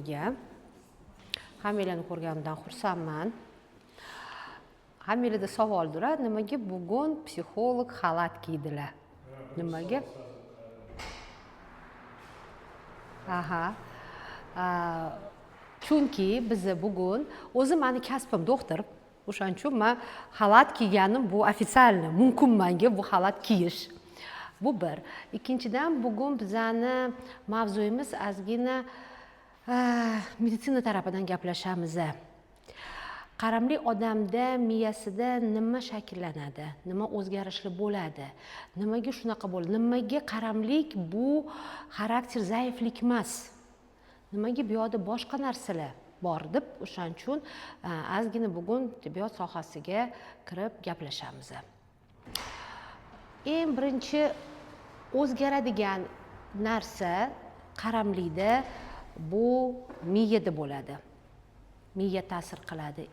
nimaga? Hammanglarni ko'rganimdan xursandman. Hammanglarda savol turadi, nimaga bugun psixolog xalat kiydilar? Nimaga? Aha. Chunki biz bugun meni kasbim doktor. O'shaning uchun men xalat kiyganim bu ofitsialni, mumkin menga bu xalat kiyish. Bu bir. Ikkinchidan bugun bizani mavzuyimiz ozgina meditsina tarafidan gaplashamiz. Qaramli odamda miyasida nima shakllanadi, nima o'zgarishli bo'ladi, nimaga shunaqa bo'ladi, nimaga qaramlik bu xarakter zaiflik emas, nimaga bu yoqda boshqa narsalar bor deb o'shaning uchun ozgina bugun tibbiyot sohasiga kirib gaplashamiz. Eng birinchi o'zgaradigan narsa qaramlikda bu miyada bo'ladi. Miya ta'sir qiladi.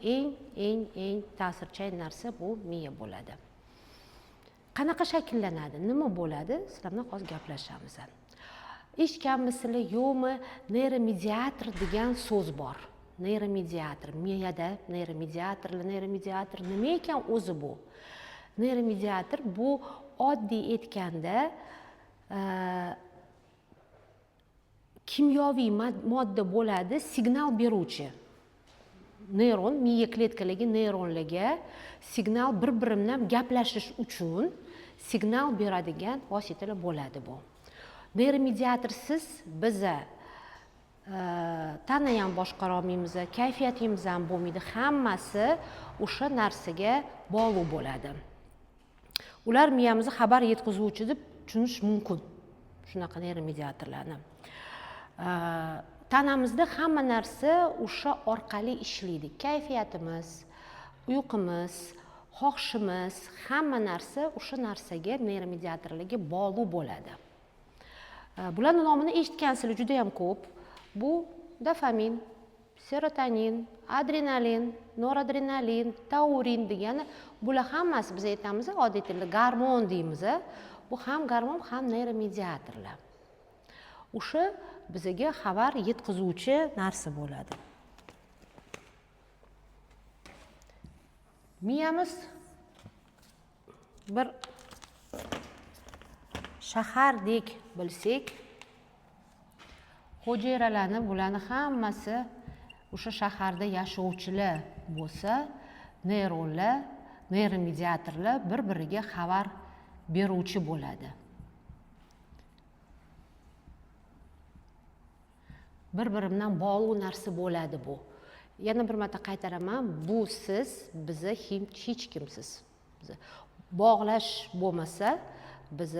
Eng ta'sirchan narsa bu miya bo'ladi. Qanaqa shakllanadi, nima bo'ladi? Sizlar bilan hozir gaplashamiz. Eshitganmisizlar yo'qmi? Neyromediator degan so'z bor. Neyromediator, miyada neyromediator nima ekan o'zi bu? Neyromediator bu oddiy aytganda kimyoviy modda bo'ladi, signal beruvchi. Neyron, miya kletkalariga, neyronlarga signal bir-biri bilan gaplashish uchun signal beradigan vositalar bo'ladi bu. Neyromediatorsiz biz tana ham boshqara olmaymiz, kayfiyatimiz ham bo'lmaydi, hammasi o'sha narsaga bog'liq bo'ladi. Ular miyamizga xabar yetkazuvchi deb tushunish mumkin. Shunaqa neyromediatorlarni. Tanamizda hamma narsa o'sha orqali ishlaydi. Kayfiyatimiz, uyqumiz, xohishimiz, hamma narsa o'sha narsaga, neyromediatorlarga bog'liq bo'ladi. Bularning nomini eshitgansizlar juda ham ko'p. Bu dopamin, serotonin, adrenalin, noradrenalin, taurin degani bular hammasi biz aytamiz, oddiy tilda gormon deymiz. Bu ham gormon, ham neyromediatorlar. O'sha bizga xabar yetkazuvchi narsa bo'ladi. Miyamiz bir shahardek bilsak, hujayralarni bularni hammasi o'sha shaharda yashovchilar bo'lsa, neyronlar, neyromediatorlar bir-biriga xabar beruvchi bo'ladi. Bir-biri bilan bog'liq narsa bo'ladi bu. Yana bir marta qaytaraman, bu siz, bizni hech kimsiz. Bog'lash bo'lmasa, biz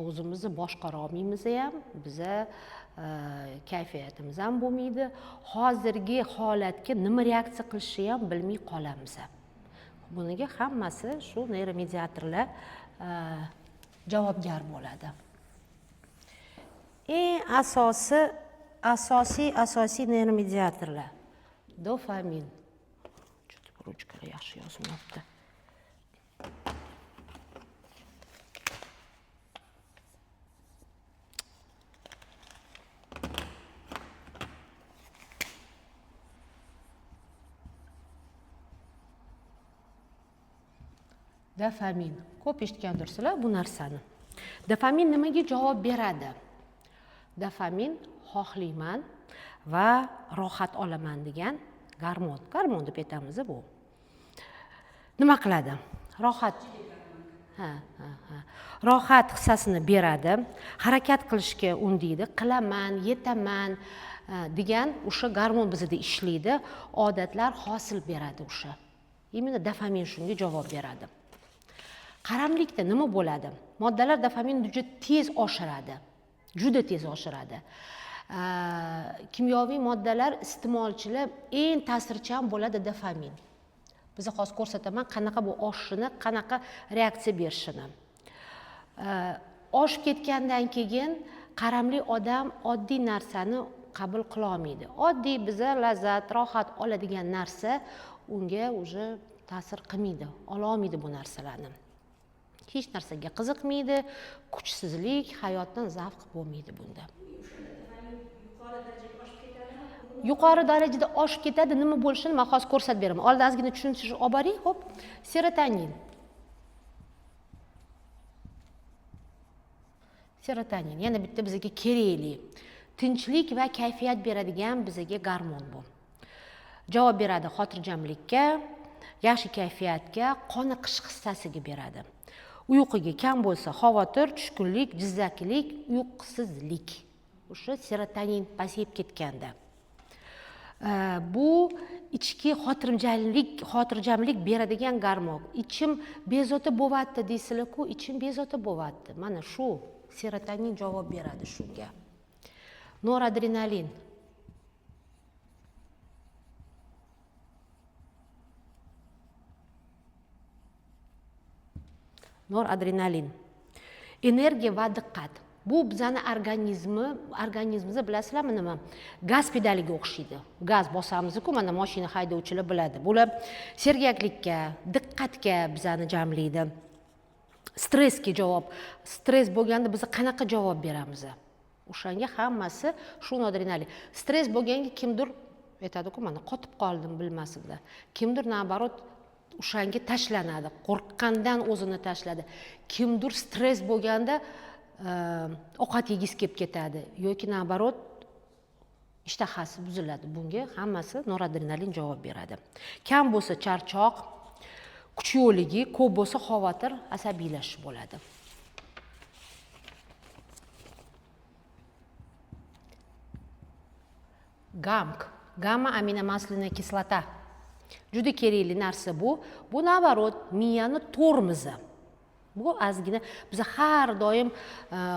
o'zimizni boshqara olmaymiz ham, biz kayfiyatimiz ham bo'lmaydi. Hozirgi holatga nima reaksiya qilishni ham bilmay qolamiz. Buniga hammasi shu neyromediatorlar javobgar bo'ladi. Eng asosiy neyromediatorlar. Dopamin. Juda ruchkalar yaxshi yozilmoqda. Dopamin. Ko'p eshitgandirsizlar bu narsani. Dopamin nimaga javob beradi? Dopamin xohlayman va rohat olaman degan gormon. Gormon deb aytamiz bu. Nima qiladi? Rohat hissasini beradi, harakat qilishga undaydi, qilaman, yetaman degan o'sha gormon bizda ishlaydi, odatlar hosil beradi o'sha. Imенно dopamin shunga javob beradi. Qaramlikda nima bo'ladi? Moddalar dopaminni juda tez oshiradi. Kimyoviy moddalar iste'molchilar eng ta'sirchan bo'ladi dopamin. Biz hozir ko'rsataman qanaqa bu oshishini, qanaqa reaksiya berishini. Oshib ketgandan keyin qaramli odam oddiy narsani qabul qila olmaydi. Oddiy biza lazzat, rohat oladigan narsa unga уже ta'sir qilmaydi, ola olmaydi bu narsalarni. Hech narsaga qiziqmaydi, kuchsizlik, hayotdan zavq bo'lmaydi bunda. yuqori darajada oshib ketadi, nima bo'lishini men hozir ko'rsatib beraman. Oldin ozgina tushuntirish olib boring. Xo'p, serotonin. Serotonin yana bitta bizga kerakli, tinchlik va kayfiyat beradigan bizga gormon bu. Javob beradi xotirjamlikka, yaxshi kayfiyatga, qoniqish hissasiga beradi. Uyquga kam bo'lsa xavotir, tushkunlik, jizzakilik, uyqusizlik. O'sha serotonin pasayib ketganda. Bu ichki xotirjamlik beradigan gormon. Ichim bezovta bo'lyapti deysizlar-ku, ichim bezovta bo'lyapti. Mana shu serotonin javob beradi shunga. Noradrenalin. Noradrenalin. Energiya va diqqat. Bu bizani organizmimizda bilasizlarmi nima? Gaz pedaliga o'xshaydi. Gaz bosamiz-ku, mana mashina haydovchilar biladi. Bular sergaklikka, diqqatga bizani jamlaydi. Stressga javob. Stress bo'lganda biz qanaqa javob beramiz? O'shanga hammasi shu noradrenalin. Stress bo'lganda kimdir aytadi-ku, mana qotib qoldim bilmasinglar. Kimdir nabarot o'shanga tashlanadi, qo'rqqandan o'zini tashladi. Kimdir stress bo'lganda ovqat yegisi kelib ketadi yoki nabarot ishtahasi buziladi. Bunga hammasi noradrenalin javob beradi. Kam bo'lsa charchoq, kuch yo'ligi, ko'p bo'lsa xavotir, asabiylashish bo'ladi. GAMK, gamma aminomasляная kislota. Juda kerakli narsa bu. Bu nabarot miyani tormizi. Bu ozgina biz har doim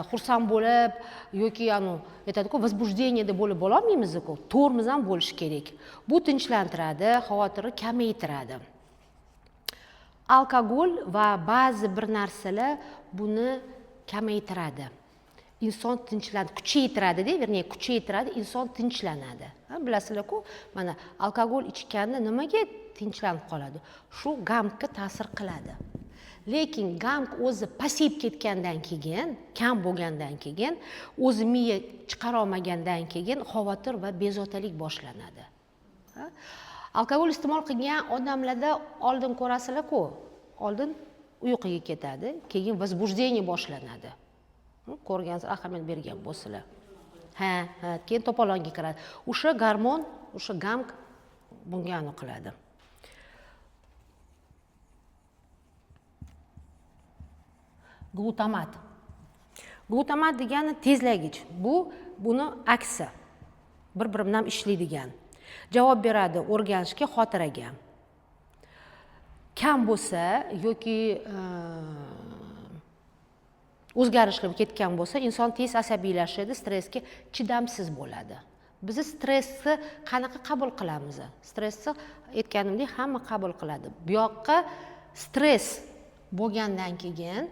xursand bo'lib yoki aytadi-ku, возбуждениеda bo'lib olmaymiz-ku. Tormiz ham bo'lishi kerak. Bu tinchlantiradi, xavotirni kamaytiradi. Alkogol va ba'zi bir narsalar buni kamaytiradi. Inson tinchlanadi, kuchaytiradi-da, verniy kuchaytiradi, inson tinchlanadi. Bilasizlar-ku, mana alkogol ichganda nimaga tinchlanib qoladi? Shu gamkka ta'sir qiladi. Lekin gamk o'zi pasayib ketgandan keyin, kam bo'lgandan keyin, o'zi miya chiqara olmagandan keyin xavotir va bezovtalik boshlanadi. Alkogol iste'mol qilgan odamlarda oldin ko'rasizlar-ku, oldin uyquga ketadi, keyin возбуждение boshlanadi. Ko'rganingiz ahamiyat bergan bo'lsizlar. Keyin to'polonga kiradi. O'sha gormon, o'sha gamk bunga aniqladi. Glutamat. Glutamat degani tezlagich. Buni aksi. Bir-biri bilan ishlaydigan. Javob beradi o'rganishga, xotiraga. Kam bo'lsa yoki o'zgarishlar ketgan bo'lsa, inson tez asabiylashadi, stressga chidamsiz bo'ladi. Biz stressni qanaqa qabul qilamiz? Stressni aytganimdek hamma qabul qiladi. Bu yoqqa stress bo'lgandan keyin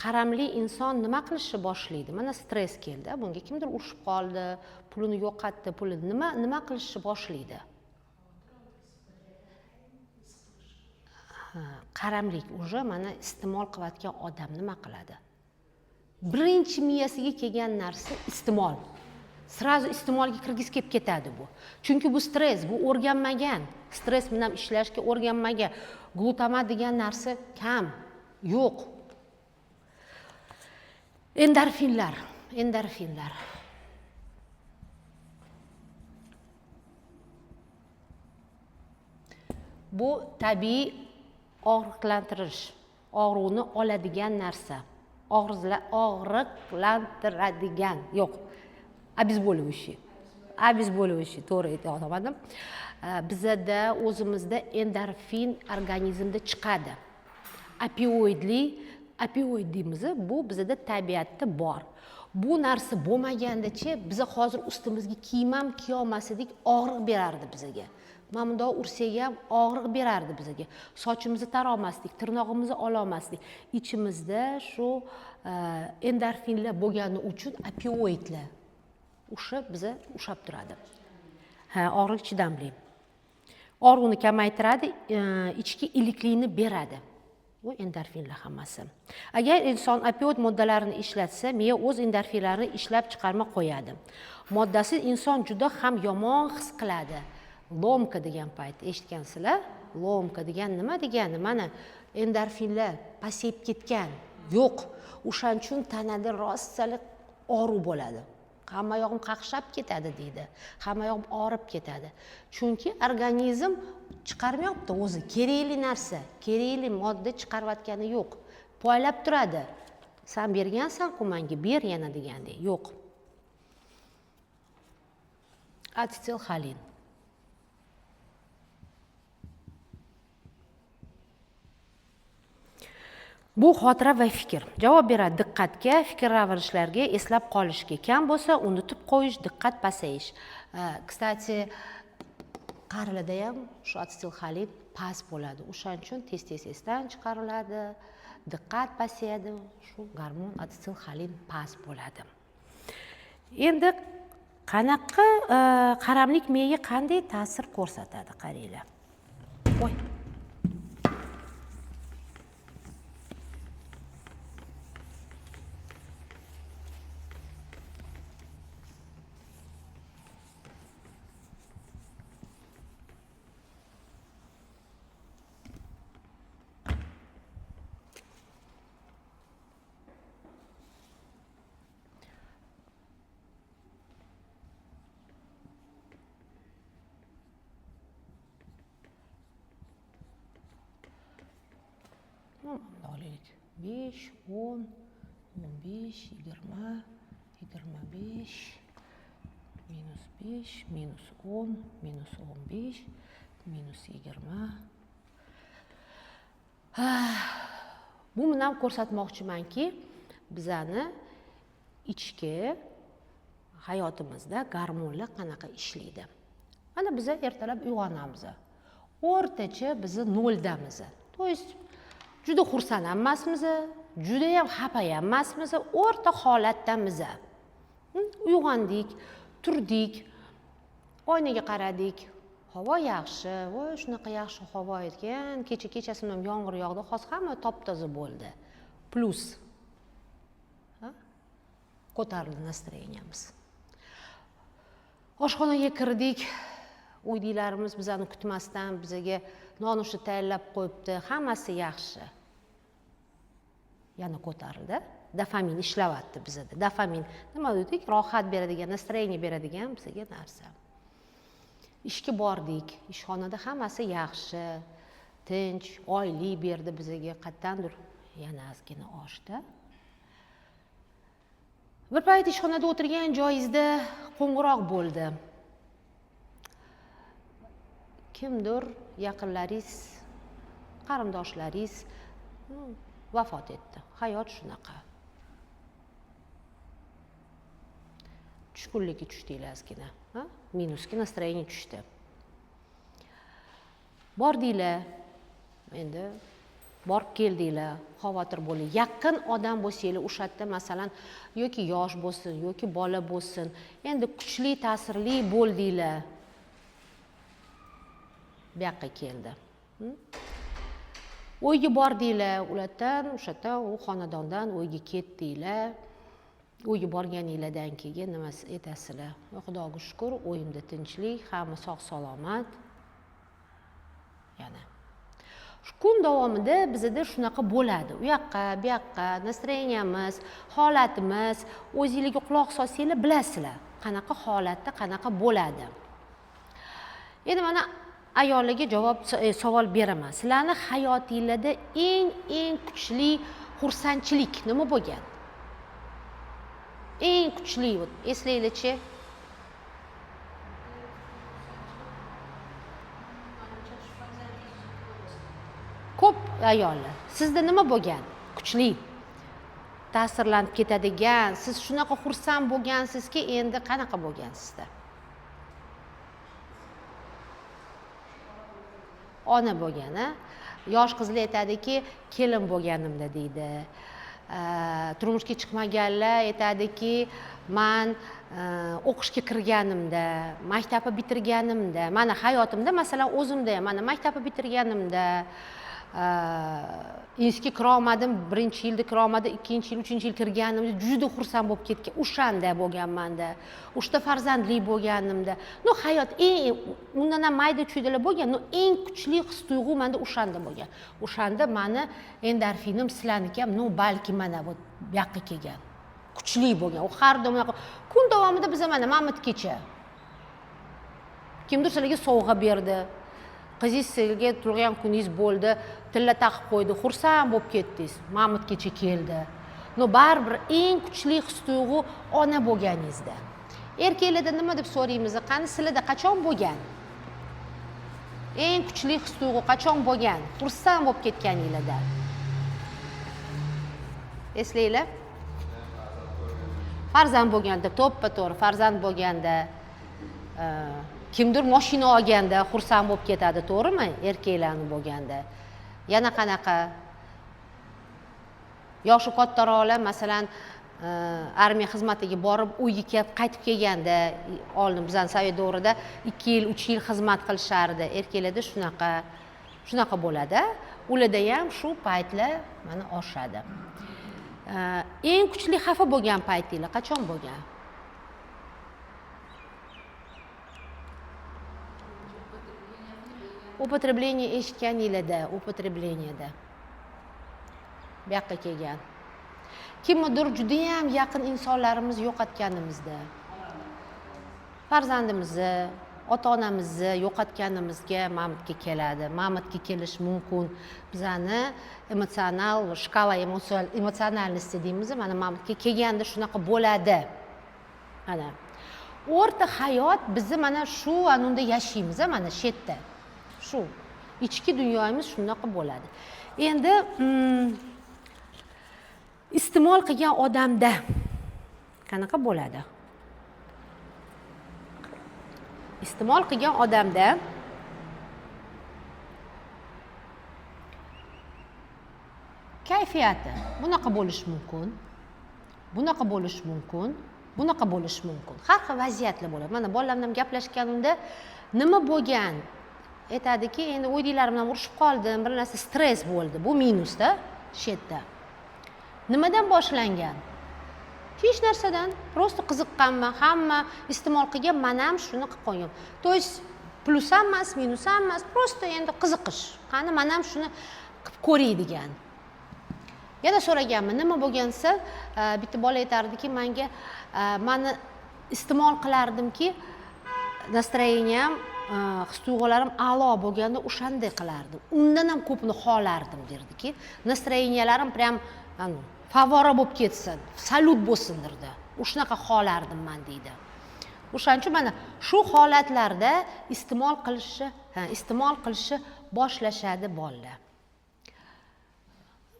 qaramli inson nima qilishni boshlaydi? Mana stress keldi, bunga kimdir urushib qoldi, pulini yo'qotdi, pulini nima qilishni boshlaydi? Qaramlik уже mana iste'mol qilayotgan odam nima qiladi? Birinchi miyasiga kelgan narsa iste'mol. Srazu iste'molga kirgizib kelib ketadi bu. Chunki bu stress, bu o'rganmagan. Stress bilan ishlashga o'rganmagan. Glutamat degan narsa kam, yo'q. Endorfinlar. Bu tabiiy og'riqlantirish, og'ruvni oladigan narsa. Og'riqlantiradigan, yo'q. Обезболивающий, to'g'ri aytdim. Bizda o'zimizda endorfin organizmda chiqadi. Opioid deymiz, bu bizda tabiatda bor. Bu narsa bo'lmagandachi biz hozir ustimizga kiyim ham kiya olmasdik, og'riq berardi bizga. Mana bundoq ursak ham og'riq berardi bizga. Sochimizni tarolmasdik, tirnog'imizni ololmasdik. Ichimizda shu endorfinlar bo'lgani uchun opioidlar o'sha bizni ushlab turadi. Og'riq chidamli. Og'riqni kamaytiradi, ichki iliqlikni beradi. Bu endorfinlar hammasi. Agar inson opioid moddalarini ishlatsa, miya o'z endorfinlarini ishlab chiqarmay qo'yadi. Moddasi inson juda ham yomon his qiladi. Lomka degan payt eshitgansizlar? Lomka degan nima degani? Mana endorfinlar pasayib ketgan. Yo'q. O'shaning uchun tanada rostalik og'riq bo'ladi. Hamma yog'im qaqshab ketadi deydi. Hamma yog'im og'rib ketadi. Chunki organizm chiqarmayapti o'zi kerakli narsa, kerakli modda chiqarayotgani yo'q. Poylab turadi. Sen bergansan-ku menga, ber yana degandek. Yo'q. Asetilxolin. Bu xotira va fikr. Javob beradi: diqqatga, fikr ravishlarga, eslab qolishga. Kam bo'lsa, unutib qo'yish, diqqat pasayish. Kstati, qarilarda ham shu asetilxolin past bo'ladi. O'shaning uchun tez-tez esdan chiqariladi, diqqat pasayadi, shu gormon asetilxolin past bo'ladi. Endi qanaqa qaramlik miyaga qanday ta'sir ko'rsatadi, qaranglar. Voy. Olaylik. 5, 10, 15, 20, 25, minus 5, minus 10, minus 15, minus 20. Bu bilan ko'rsatmoqchimanki, bizani ichki hayotimizda gormonlar qanaqa ishlaydi. Mana biz ertalab uyg'onamiz. O'rtacha biz 0 damiz. To есть juda xursand emasmiz, juda ham xafa emasmiz, o'rta holatdamiz. Uyg'ondik, turdik, oynaga qaradik. Havo yaxshi, voy shunaqa yaxshi havo ekan. Kechasi ham yomg'ir yog'di, hozir hamma top-toza bo'ldi. Plus ko'tarildi nastroyeniyamiz. Oshxonaga kirdik. Uydagilarimiz bizani kutmasdan bizga nonushta tayyorlab qo'yibdi. Hammasi yaxshi. Yana ko'tarildi. Dopamin ishlayapti bizda. Dopamin nima dedik? Rohat beradigan, nastroyeniya beradigan bizga narsa. Ishga bordik. Ishxonada hammasi yaxshi, tinch, oylik berdi bizga. Qattandir yana ozgina oshdi. Bir payt ishxonada o'tirgan joyingizda qo'ng'iroq bo'ldi. Kimdir yaqinlaringiz, qarindoshlaringiz vafot etdi. Hayot shunaqa. Tushkunlikka tushdinglar ozgina, minusga nastroyeniya tushdi. Bordinglar, endi borib keldinglar, xavotir bo'ling. Yaqin odam bo'lsanglar, o'sha yerda masalan yoki yosh bo'lsin, yoki bola bo'lsin, endi kuchli ta'sirli bo'ldinglar. Bu yoqqa keldi. Uyga bordinglar, ulardan, o'sha yerda u xonadondan uyga ketdinglar. Uyga borganinglardan keyin nima etasizlar? Xudoga shukr, uyimda tinchlik, hamma sog' salomat. Yana kun davomida bizda shunaqa bo'ladi. U yoqqa, bu yoqqa nastroyeniyamiz, holatimiz, o'zingizga quloq solsanglar bilasizlar, qanaqa holatda qanaqa bo'ladi. Endi mana ayollarga savol beraman. Sizlarni hayotingizda eng kuchli xursandchilik nima bo'lgan? Eng kuchli, eslanglarchi. Ko'p ayollar. Sizda nima bo'lgan? Kuchli. Ta'sirlanib ketadigan, siz shunaqa xursand bo'lgansizki, endi qanaqa bo'lgan sizda? Ona bo'lgan, yosh qizlar aytadiki, kelin bo'lganimda deydi. Turmushga chiqmaganlar aytadiki, men o'qishga kirganimda, maktabni bitirganimda, mana hayotimda masalan o'zimda ham mana maktabni bitirganimda, institutga kirolmadim, birinchi yilda kirolmadim, ikkinchi yil, uchinchi yil kirganimda juda xursand bo'lib ketgan, o'shanda bo'lganmanda, o'shda farzandli bo'lganimda, no hayot undan ham mayda chuydalar bo'lgan, no eng kuchli his tuyg'u menda o'shanda bo'lgan. O'shanda meni endorfinim sizlarniki ham, no balki mana bu yoqqa kelgan. Kuchli bo'lgan. U har doim kun davomida biz mana Mamitgacha kimdir sizlarga sovg'a berdi. Qizingiz sizga turgan kuningiz bo'ldi, tilla taqib qo'ydi, xursand bo'lib ketdingiz. Mamitgacha keldi. No baribir eng kuchli his tuyg'u ona bo'lganingizda. Erkaklarda nima deb so'raymiz? Qani sizlarda qachon bo'lgan? Eng kuchli his tuyg'u qachon bo'lgan? Xursand bo'lib ketganingizda. Eslanglar. Farzand bo'lganda, to'ppa-to'g'ri farzand bo'lganda, kimdir mashina olganda xursand bo'lib ketadi, to'g'rimi? Erkaklarni bo'lganda. Yana qanaqa? Yoshi kattaroqlar, masalan, armiya xizmatiga borib, uyga qaytib kelganda, oldin bizning Sovet davrida 2 yil, 3 yil xizmat qilishardi. Erkaklarda shunaqa bo'ladi. Ularda ham shu paytlar mana oshadi. Eng kuchli xafa bo'lgan paytinglar qachon bo'lgan? Употребление eshitganinglarda, употребленияda. Bu yoqqa kelgan. Kimdir juda ham yaqin insonlarimiz yo'qotganimizda, farzandimizni, ota-onamizni yo'qotganimizga Mamitga keladi. Mamitga kelish mumkin. Bizani emotsional shkala emotsionalnosti deymiz. Mana Mamitga kelganda shunaqa bo'ladi. Mana o'rta hayot bizni mana shu anunda yashaymiz, mana shu yerda. Shu ichki dunyomiz shunaqa bo'ladi. Endi iste'mol qilgan odamda qanaqa bo'ladi? Iste'mol qilgan odamda kayfiyati bunaqa bo'lishi mumkin, bunaqa bo'lishi mumkin, bunaqa bo'lishi mumkin. Har xil vaziyatlar bo'ladi. Mana bolalar bilan gaplashganimda nima bo'lgan? Aytadiki, endi o'ydilarim bilan urushib qoldim, bir narsa stress bo'ldi. Bu minusda, shu yerda. Nimadan boshlangan? Hech narsadan, просто qiziqqanman, hamma iste'mol qilgan, men ham shuni qilib qo'ydim. То есть plus ham emas, minus ham emas, просто endi qiziqish. Qani men ham shuni qilib ko'ray degan. Yana so'raganman, nima bo'lgansa, bitta bola aytardiki, menga meni iste'mol qilardimki, настроением, his-tuyg'ularim a'lo bo'lganda o'shanday qilardim. Undan ham ko'pni xohlardim derdiki, настроенияларым прям favora bo'lib ketsin, salut bo'lsindirdi. O'shanaqa xohlardim men deydi. O'shaning uchun mana shu holatlarda iste'mol qilishni boshlashadi bolalar.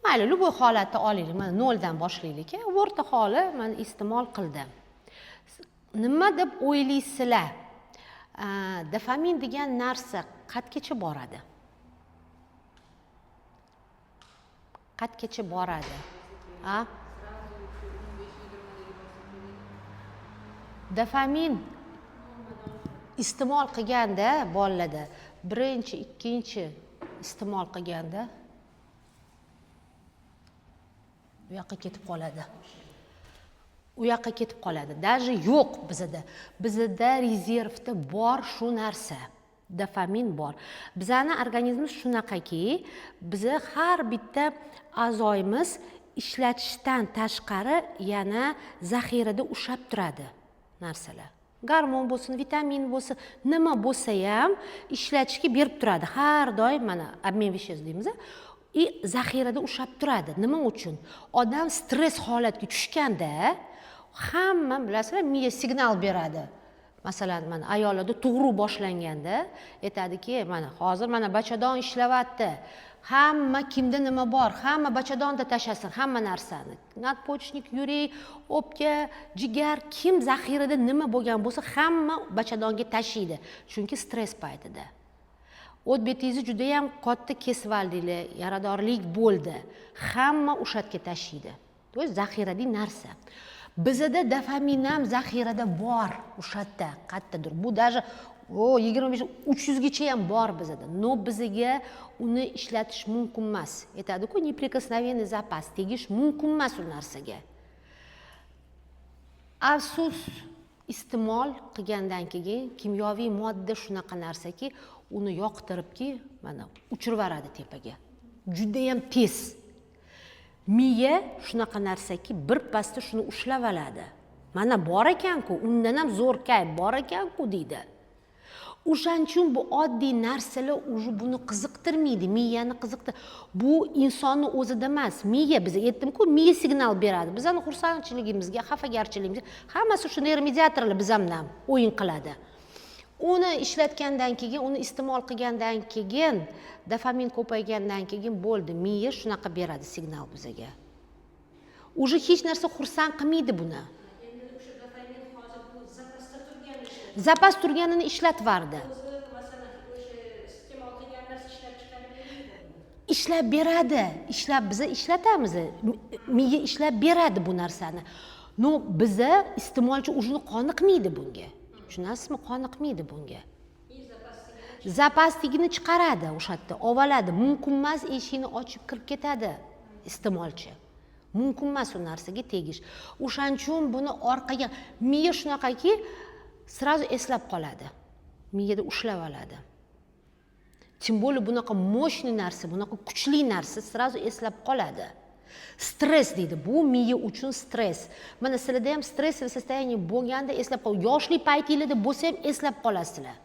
Mayli, любой holatni olaylik, mana 0 dan boshlaylik. O'rta holi men iste'mol qildim. Nima deb o'ylaysizlar? Dopamin degan narsa qatgacha boradi? Qatgacha boradi? Dopamin iste'mol qilganda bolalarda birinchi, ikkinchi iste'mol qilganda u yoqqa ketib qoladi. U yoqqa ketib qoladi. Даже yo'q bizda. Bizda rezervda bor shu narsa. Dopamin bor. Bizning organizmimiz shunaqaki, bizi har bitta a'zoyimiz ishlatishdan tashqari yana zaxirada ushlab turadi narsalar. Gormon bo'lsin, vitamin bo'lsin, nima bo'lsa ham ishlatishga berib turadi. Har doim mana обмен веществ deymiz. Zaxirada ushlab turadi. Nima uchun? Odam stress holatga tushganda hamma bilasizlar, miya signal beradi. Masalan, mana ayollarda tug'ruv boshlanganda aytadiki, mana hozir mana bachadon ishlayapti. Hamma kimda nima bor, hamma bachadonda tashasin, hamma narsani. Nadpochnik, yurak, o'pka, jigar, kim zaxirada nima bo'lgan bo'lsa, hamma bachadonga tashiydi. Chunki stress paytida. O't betingizni juda ham katta kesib oldinglar, yaradorlik bo'ldi. Hamma o'sha yerga tashiydi. Bu zaxiradagi narsa. Bizda dopamin ham zaxirada bor, o'sha yerda qayerdadir. Bu даже 25-300 gacha ham bor bizda. No bizga uni ishlatish mumkin emas. Aytadi-ku, неприкосновенный запас, tegish mumkin emas u narsaga. Afsus, iste'mol qilgandan keyin kimyoviy modda shunaqa narsaki, uni yoqtiribki, mana uchirib yuboradi tepaga. Juda ham tez. Miya shunaqa narsaki, bir pasda shuni ushlab oladi. Mana bor ekan-ku, undan ham zo'r kayf bor ekan-ku deydi. O'shaning uchun bu oddiy narsalar o'zi buni qiziqtirmaydi, miyani bu insonni o'zida emas. Miya, biz aytdim-ku, miya signal beradi. Bizning xursandchiligimizga, xafagarchiligimizga hammasi shu neyromediatorlar bizamdan o'yin qiladi. Uni ishlatgandan keyin, uni iste'mol qilgandan keyin, dopamin ko'paygandan keyin bo'ldi, miya shunaqa beradi signal bizga. O'zi hech narsa xursand qilmaydi buni. Endi o'sha dopamin hozir bu zapasda turganini zapas turganini ishlatib yubordi. Masalan, o'sha iste'mol qilgan narsa ishlab chiqarib Ishlab beradi. Biz ishlatamiz. Miya ishlab beradi bu narsani. No, biza iste'molchi o'zini qoniqmaydi bunga. Tushunasizmi? Qoniqmaydi bunga. Zapasligini chiqaradi o'sha yerda, ovaladi. Mumkin emas, eshikni ochib kirib ketadi iste'molchi. Mumkin emas u narsaga tegish. O'shaning uchun buni orqaga miya shunaqaki, sразу eslab qoladi. Miyada ushlab oladi. Tim bo'li bunaqa mo'shni narsa, bunaqa kuchli narsa sразу eslab qoladi. Stress deydi. Bu miya uchun stress. Mana sizlarda ham stressli состояние bo'lganda eslab qol. Yoshlik paytingizda bo'lsa ham eslab qolasizlar.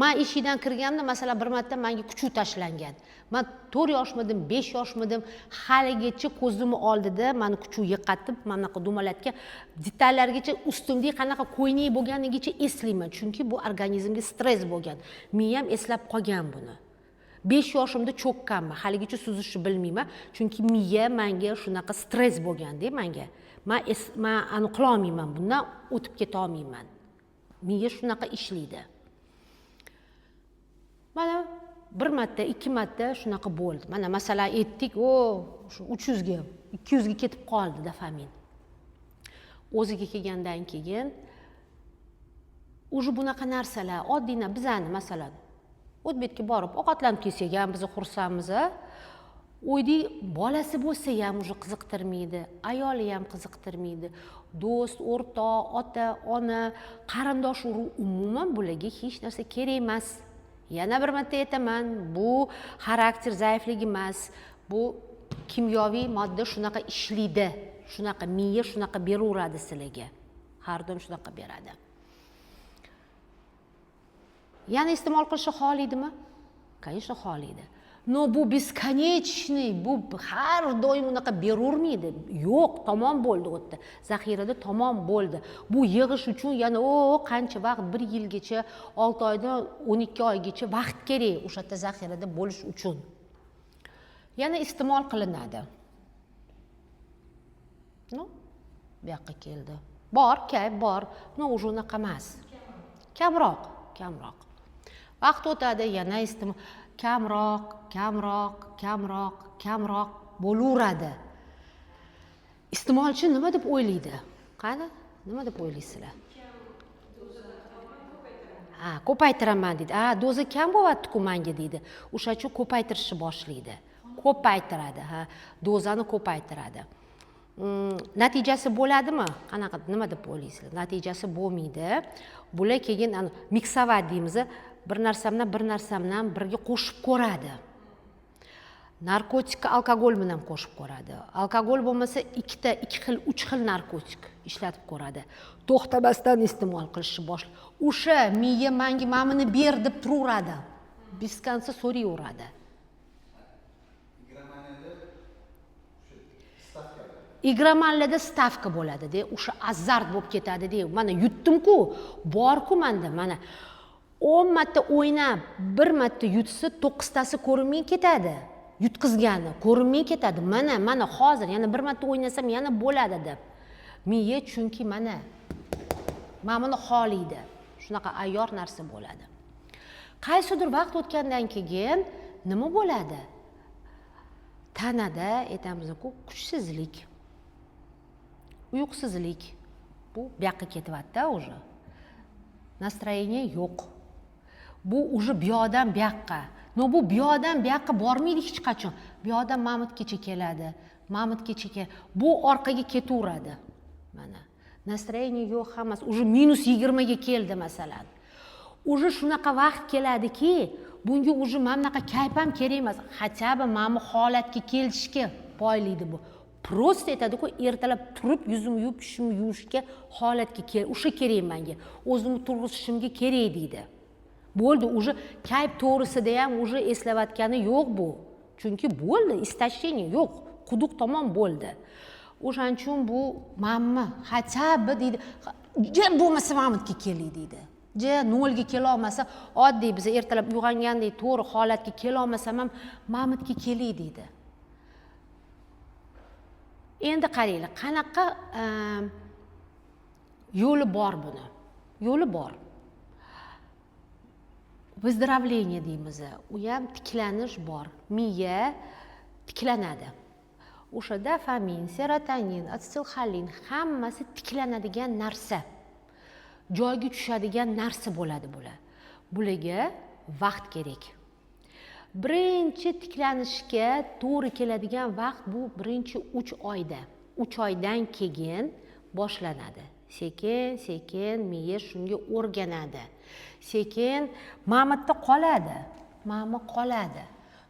Men eshikdan kirganimda, masalan, bir marta menga kuchuv tashlangan. Men 4 yoshmidim, 5 yoshmidim, haligacha ko'zimni oldida meni kuchuv yiqatib, mana bunaqa dumalatgan detallargacha ustimda qanaqa qo'ynik bo'lganigacha eslayman, chunki bu organizmga stress bo'lgan. Miyam eslab qolgan buni. 5 yoshimda cho'kkanman, haligacha suzishni bilmayman, chunki miya menga shunaqa stress bo'lganda menga. Men aniqla olmayman, bundan o'tib keta olmayman. Miya shunaqa ishlaydi. Mana bir marta, 2 marta shunaqa bo'ldi. Mana masalan aytdik, shu 300 ga, 200 ga ketib qoldi dopamin. O'ziga kelgandan keyin o'zi bunaqa narsalar, oddiy bizani masalan o'tbetga borib ovqatlanib kelsak ham biz xursandmiz. O'ydik, bolasi bo'lsa ham o'zi qiziqtirmaydi, ayoli ham qiziqtirmaydi. Do'st, o'rtoq, ota, ona, qarindosh urug' umuman bularga hech narsa kerak emas. Yana bir marta aytaman, bu xarakter zaifligi emas, bu kimyoviy modda shunaqa ishlaydi. Shunaqa miya shunaqa beraveradi sizlarga. Har doim shunaqa beradi. Yana iste'mol qilishni xohlaydimi? Конечно, xohlaydi. No, bu бесконечный, bu har doim unaqa beravermaydi. Yo'q, tamom bo'ldi u yerda. Zaxirada tamom bo'ldi. Bu yig'ish uchun yana qancha vaqt, 1 yilgacha, 6 oydan 12 oygacha vaqt kerak o'sha yerda zaxirada bo'lish uchun. Yana iste'mol qilinadi. No, bu yoqqa keldi. Bor, kayf bor. No, o'sha unaqa emas. Kamroq. Vaqt o'tadi, yana iste'mol kamroq bo'laveradi. Iste'molchi nima deb o'ylaydi? Qani? Nima deb o'ylaysizlar? Ko'paytiraman deydi. Doza kam bo'lyapti-ku menga deydi. O'sha uchun ko'paytirishni boshlaydi. Ko'paytiradi, dozani ko'paytiradi. Natijasi bo'ladimi? Qanaqa, nima deb o'ylaysizlar? Natijasi bo'lmaydi. Bular keyin miksovat deymiz. Bir narsamdan birga qo'shib ko'radi. Narkotik alkogol bilan qo'shib ko'radi. Alkogol bo'lmasa 2 xil, 3 xil narkotik ishlatib ko'radi. To'xtamasdan iste'mol qilishni boshlaydi. O'sha miya menga mamini ber deb turaveradi. Biskansa so'rayveradi. Igramanlarda stavka bo'ladi-da, o'sha azart bo'lib ketadi-da. Mana yutdim-ku, bor-ku menda, mana 10 marta o'ynab, 1 marta yutsa 9 tasi ko'rinmay ketadi. Yutqizgani ko'rinmay ketadi. Mana hozir yana 1 marta o'ynasam yana bo'ladi deb. Miya chunki mana buni xohlaydi. Shunaqa ayyor narsa bo'ladi. Qaysidir vaqt o'tgandan keyin nima bo'ladi? Tanada aytamiz-ku, kuchsizlik. uyqusizlik, bu yoqqa ketyapti уже. Настроение yo'q. Bu уже bu yoqdan bu yoqqa. No bu yoqdan bu yoqqa bormaydi hech qachon. Bu yoqdan Mamutgacha keladi. Mamutgacha bu orqaga ketaveradi. Mana. Настроение yo'q hammasi. Уже -20 ga keldi masalan. Уже shunaqa vaqt keladiki, bunga уже mana bunaqa kayf ham kerak emas. Хотя бы mana bu holatga kelishga boylaydi bu. Prosta aytadi-ku, ertalab turib yuzimni yuvib, tushimni yuvishga holatga o'sha kerak menga. O'zimni turg'izishimga kerak deydi. Bo'ldi, уже kayf to'g'risida ham уже eslayotgani yo'q bu. Chunki bo'ldi, istashing yo'q, quduq tomon bo'ldi. O'shaning uchun bu mamma хотя бы deydi, bo'lmasa Mamutga keling deydi. 0 ga kela olmasa, oddiy biz ertalab uyg'ongandek to'g'ri holatga kela olmasam ham Mamutga keling deydi. Endi qaranglar, qanaqa yo'li bor buni. Yo'li bor. Vыздоровление deymiz. U ham tiklanish bor. Miya tiklanadi. O'sha dopamin, serotonin, asetilxolin hammasi tiklanadigan narsa. Joyga tushadigan narsa bo'ladi bular. Bularga vaqt kerak. Birinchi tiklanishga to'g'ri keladigan vaqt bu birinchi 3 oyda. 3 oydan keyin boshlanadi. Sekin miya shunga o'rganadi. Sekin Mamutda qoladi. Mama qoladi.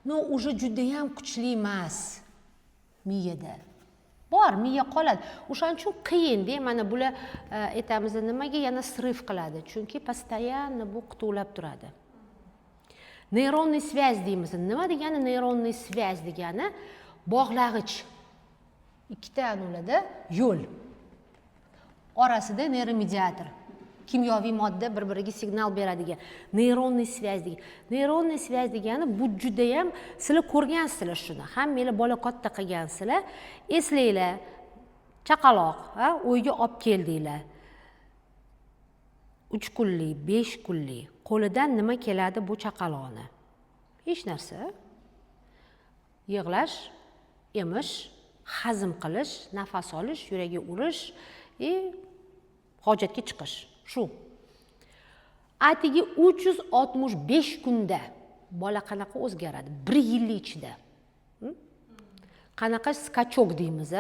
No, уже juda ham kuchli emas miyada. Bor, miya qoladi. O'shaning uchun qiyin-da, mana bular aytamiz nimaga yana srif qiladi? Chunki постоянно bu qutulab turadi. Neyronniy связь deymiz. Nima degani neyronniy связь degani? Bog'lag'ich. Ikkita anulada yo'l. Orasida neyromediator. Kimyoviy modda bir-biriga signal beradigan neyronniy связь degan. Neyronniy связь degani bu juda ham sizlar ko'rgansizlar shuni. Hammanglar bola katta qilgansizlar. Eslanglar. Chaqaloq, uyga olib keldinglar. 3 kunlik, 5 kunlik. Qo'lidan nima keladi bu chaqaloqni? Hech narsa. Yig'lash, emish, hazm qilish, nafas olish, yuragiga urish, hojatga chiqish. Shu. Atigi 365 kunda bola qanaqa o'zgaradi? 1 yillik ichida. Qanaqa skachok deymiz,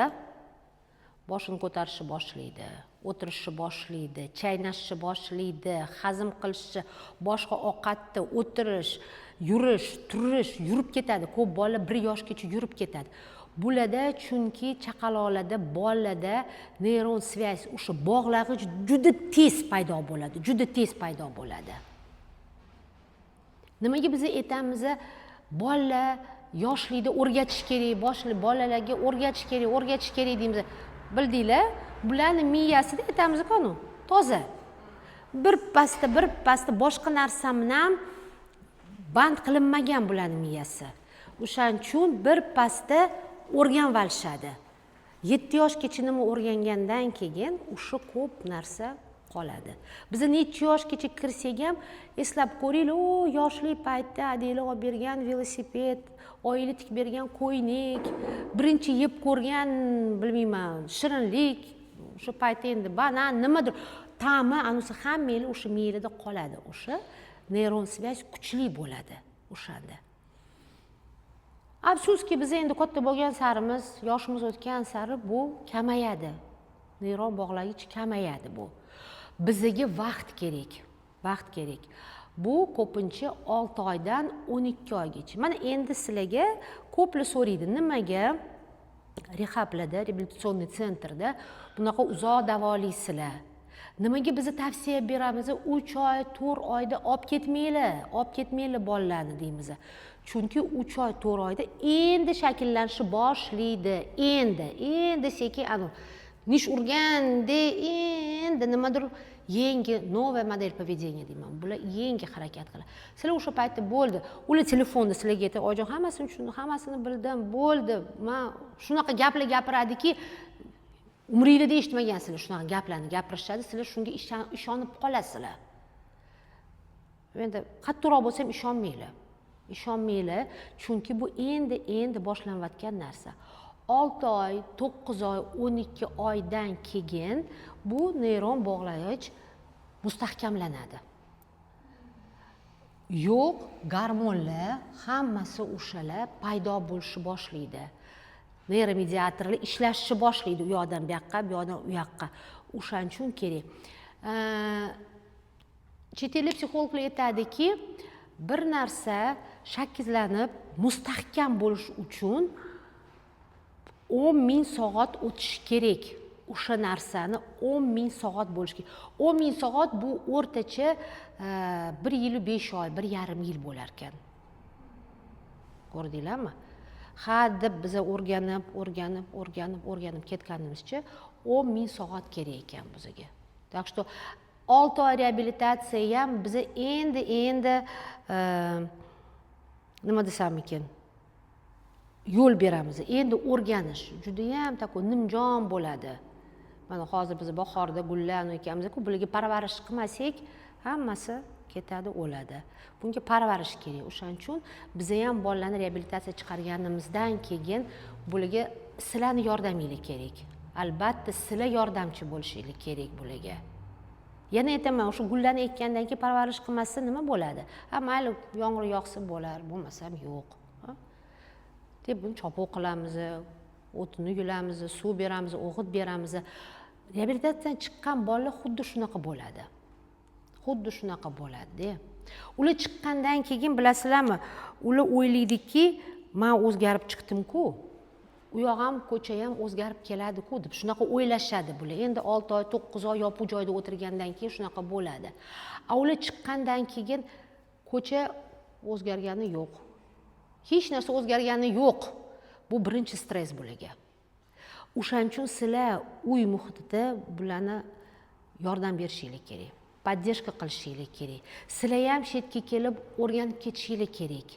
boshini ko'tarishni boshlaydi, o'tirishni boshlaydi, chaynashni boshlaydi, hazm qilishni, boshqa ovqatda o'tirish, yurish, turish, yurib ketadi. Ko'p bola 1 yoshgacha yurib ketadi. Bularda chunki chaqaloqlarda, bolalarda neyron связь, o'sha bog'lag'ich juda tez paydo bo'ladi, juda tez paydo bo'ladi. Nimaga biz aytamiz, bolalar yoshlikda o'rgatish kerak, bolalarga o'rgatish kerak deymiz. Bildinglar, bularning miyasida aytamiz-ku, toza. Bir pasda boshqa narsa bilan band qilinmagan bularning miyasi. O'shaning uchun bir pasda o'rganib olishadi. 7 yoshgacha nima o'rgangandan keyin o'sha ko'p narsa qoladi. Biz necha yoshgacha kirsak ham eslab ko'ringlar, yoshlik paytda adanglar olib bergan velosiped, oylik tik bergan qo'ynik, birinchi yeb ko'rgan, bilmayman, shirinlik, o'sha paytda endi banan nimadir ta'mi, anisi hammanglar o'sha miyada qoladi. O'sha neyron связь kuchli bo'ladi o'shanda. Afsuski biz endi katta bo'lgan sarimiz, yoshimiz o'tgan sari bu kamayadi. Neyron bog'lag'ich kamayadi bu. Bizga vaqt kerak. Vaqt kerak. Bu ko'pincha 6 oydan 12 oygacha. Mana endi sizlarga ko'plar so'raydi, nimaga rehablarda, reabilitatsioniy sentrda bunaqa uzoq davolaysizlar? Nimaga biz tavsiya beramiz? 3 oy, 4 oyda olib ketmanglar bolalarni deymiz. Chunki 3 oy, 4 oyda endi shakllanishni boshlaydi. Endi sekin nish urganda endi nimadir yangi новый modelь поведения deyman. Bular yangi harakat qiladi. Sizlar o'sha paytda bo'ldi. Ular telefonda sizlarga aytadi, "Ojon, hammasini tushundim, hammasini bildim, bo'ldi." Men shunaqa gaplar gapiradiki, umringizda eshitmagansizlar shunaqa gaplarni gapirishadi. Sizlar shunga ishonib qolasizlar. Endi qattiqroq bo'lsa ham ishonmanglar. Chunki bu endi boshlanayotgan narsa. 6 oy, 9 oy, 12 oydan keyin bu neyron bog'lagich mustahkamlanadi. Yo'q, gormonlar hammasi o'shalar paydo bo'lishni boshlaydi. Neyromediatorlar ishlashni boshlaydi u yoqdan bu yoqqa, bu yoqdan u yoqqa. O'shaning uchun kerak. Chet ellik psixologlar aytadiki, bir narsa shakllanib, mustahkam bo'lish uchun 10,000 soat o'tishi kerak. O'sha narsani 10,000 soat bo'lishi kerak. 10,000 soat bu o'rtacha 1 yil 5 oy, 1,5 yil bo'lar ekan. Ko'rdinglarmi? Ha deb biz o'rganib ketganimizcha 10,000 soat kerak ekan bizga. Так что 6 oy reabilitatsiya ham biz endi nima desam ekan? Yo'l beramiz. Endi o'rganish juda ham takoy nimjon bo'ladi. Mana hozir biz bahorda gullarni ekamiz-ku, bularga parvarish qilmasak, hammasi ketadi, o'ladi. Bunga parvarish kerak. O'shaning uchun biz ham bolalarni reabilitatsiya chiqarganimizdan keyin bularga sizlarning yordamingiz kerak. Albatta, sizlar yordamchi bo'lishingiz kerak bularga. Yana aytaman, o'sha gullarni ekkandan keyin parvarish qilmasa nima bo'ladi? Ha, mayli yomg'ir yog'sa bo'lar, bo'lmasam yo'q. Deb buni chopuq qilamiz, o'tini yulamiz, suv beramiz, o'g'it beramiz. Reabilitatsiyadan chiqqan bolalar xuddi shunaqa bo'ladi. Xuddi shunaqa bo'ladi. Ular chiqqandan keyin bilasizlarmi, ular o'ylaydiki, men o'zgarib chiqdim-ku. U yoq ham ko'cha ham o'zgarib keladi-ku deb shunaqa o'ylashadi bular. Endi 6 oy, 9 oy yopiq joyda o'tirgandan keyin shunaqa bo'ladi. Ular chiqqandan keyin ko'cha o'zgargani yo'q. Hech narsa o'zgargani yo'q. Bu birinchi stress bularga. O'shaning uchun sizlar uy muhitida bularni yordam berishingiz kerak. Поддержка qilishingiz kerak. Sizlar ham chetga kelib o'rganib ketishingiz kerak.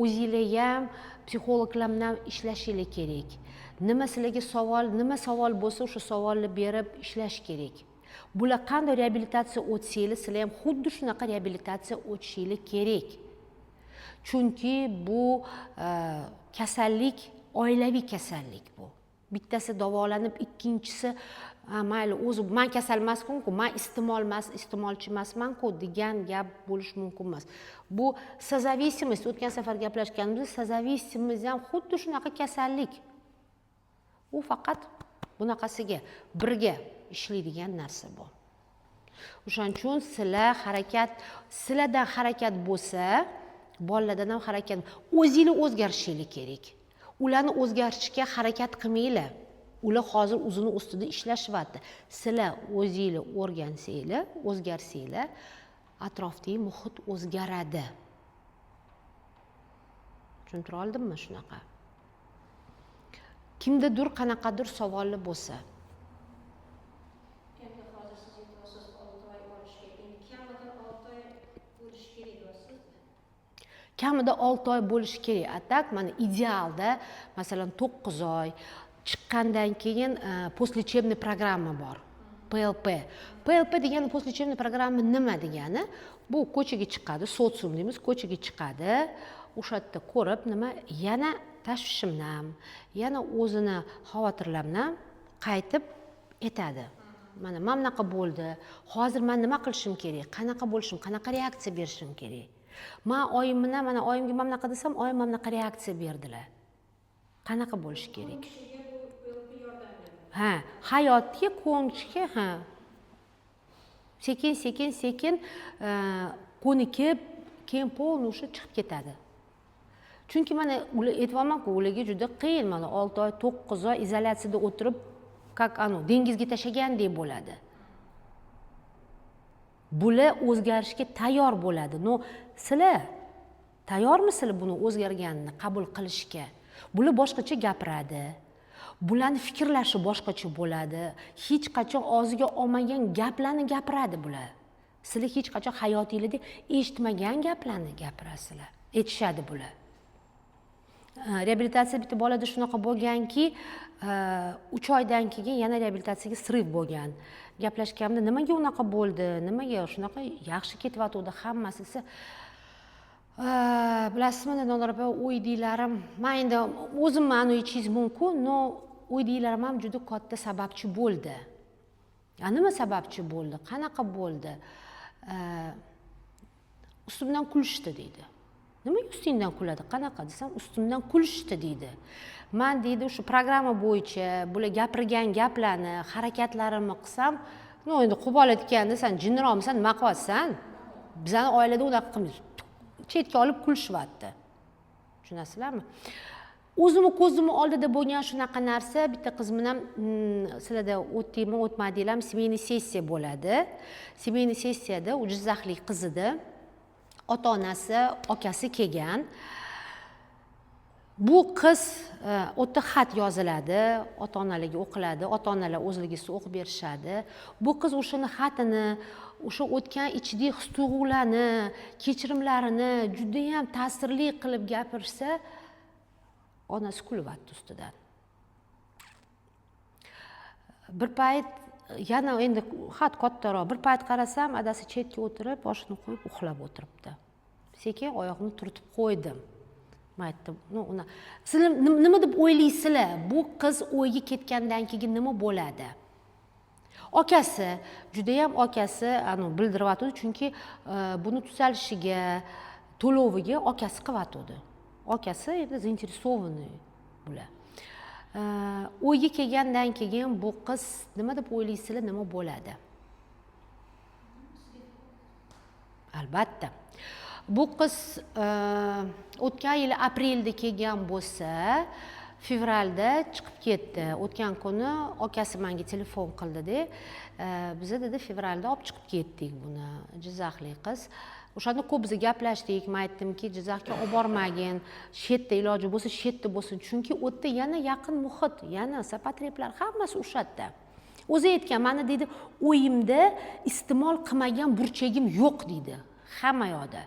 O'zinglar ham psixologlar bilan ishlashingiz kerak. Nima sizlarga nima savol bo'lsa, o'sha savolni berib ishlash kerak. Bular qanday reabilitatsiya o'tsanglar, sizlar ham xuddi shunaqa reabilitatsiya o'tishingiz kerak. Chunki bu kasallik oilaviy kasallik bu. Bittasi davolanib, ikkinchisi mayli o'zi men kasal emasman-ku, men iste'molchi emasman-ku degan gap bo'lish mumkin emas. Bu sozavисимость, o'tgan safar gaplashganimizda, sozavисимость ham xuddi shunaqa kasallik. U faqat bunaqasiga birga ishlaydigan narsa bu. O'shaning uchun sizlardan harakat bo'lsa, bolalardan ham harakat, o'zingizlar o'zgarishingiz kerak. Ularni o'zgarishga harakat qilmanglar. Ular hozir o'zini ustida ishlashyapti. Sizlar o'zingizlar o'rgansanglar, o'zgarsanglar, atrofdagi muhit o'zgaradi. Tushuntira oldimmi shunaqa? Kimdadir qanaqadir savollar bo'lsa. Endi hozir siz aytyapsiz 6 oy olishga, endi kamida 6 oy bo'lishi kerak deyapsiz. Kamida 6 oy bo'lishi kerak. Atak mana idealda masalan 9 oy chiqqandan keyin poslechebniy programma bor. PLP. PLP degani poslechebniy programma nima degani? Bu ko'chaga chiqadi, sotsium deymiz, ko'chaga chiqadi. O'sha yerda ko'rib nima yana tashvishimdan, yana o'zini xavotirlamdan qaytib aytadi. Mana bunaqa bo'ldi. Hozir men nima qilishim kerak? Qanaqa bo'lishim, qanaqa reaksiya berishim kerak? Men oyim bilan mana oyimga bunaqa desam, oyim bunaqa reaksiya berdilar. Qanaqa bo'lish kerak? Ha, hayotga ko'nishga, ha. Sekin ko'nikib, keyin polnushi chiqib ketadi. Chunki mana ular aytibman-ku, ularga juda qiyin, mana 6 oy, 9 oy izolyatsiyada o'tirib, dengizga tashagandek bo'ladi. Bular o'zgarishga tayyor bo'ladi. No, sizlar tayyormisizlar buni o'zgarganini qabul qilishga? Bular boshqacha gapiradi. Bularni fikrlashi boshqacha bo'ladi. Hech qachon og'ziga olmagan gaplarni gapiradi bular. Sizlar hech qachon hayotingizda eshitmagan gaplarni gapirasizlar. Aytishadi bular. Reabilitatsiya bitta bolada shunaqa bo'lganki, 3 oydan keyin yana reabilitatsiyaga sriv bo'lgan. Gaplashganimda nimaga unaqa bo'ldi? Nimaga shunaqa yaxshi ketyapti hammasi? Bilasizmi, Nonor opa, o'ydiylarim, men endi o'zim aniq aytishingiz mumkin, no o'ydiylarim ham juda katta sababchi bo'ldi. Nima sababchi bo'ldi? Qanaqa bo'ldi? Ustimdan kulishdi deydi. Nimaga ustingdan kuladi? Qanaqa desam, ustimdan kulishdi deydi. Men deydi, o'sha programma bo'yicha bular gapirgan gaplarni, harakatlarimni qilsam, no endi qo'polatganda sen jinniroqmisan, nima qilyapsan? Bizani oilada unaqa qilmaymiz. Chetga olib kulishyapti. Tushunasizlarmi? O'zimni ko'zimni oldida bo'lgan shunaqa narsa, bitta qiz bilan sizlarda o'tdingmi, o'tmadinglarmi, semeyniy sessiya bo'ladi. Semeyniy sessiyada u Jizzaxlik qiz edi. Ota-onasi, akasi kelgan. Bu qiz o'ta xat yoziladi, ota-onalarga o'qiladi, ota-onalar o'zligisi o'qib berishadi. Bu qiz o'shani xatini, o'sha o'tgan ichidagi his-tuyg'ularni, kechirimlarini juda ham ta'sirli qilib gapirsa, onasi kulyapti ustidan. Bir payt yana endi xat kattaroq, bir payt qarasam, adasi chetga o'tirib, boshini qo'yib uxlab o'tiribdi. Sekin oyoqni turtib qo'ydim. Men aytdim, sizlar nima deb o'ylaysizlar? Bu qiz o'yga ketgandan keyin nima bo'ladi? Akasi, juda ham akasi bildiryapti, chunki buni tuzalishiga, to'loviga akasi qilyapti. Akasi endi zainteresованный bular. O'yga kelgandan keyin bu qiz nima deb o'ylaysizlar, nima bo'ladi? Albatta. Bu qiz o'tgan yil aprelda kelgan bo'lsa, fevralda chiqib ketdi. O'tgan kuni akasi menga telefon qildi-da, biz dedi fevralda olib chiqib ketdik buni. Jizzaxlik qiz. O'shanda ko'p biz gaplashdik. Men aytdimki, Jizzaxga olib bormagin, shetda iloji bo'lsa, shetda bo'lsin. Chunki u yerda yana yaqin muhit, yana sapatreplar hammasi o'sha yerda. O'zi aytgan, meni deydi, o'yimda iste'mol qilmagan burchagim yo'q deydi. Hamma yoqda.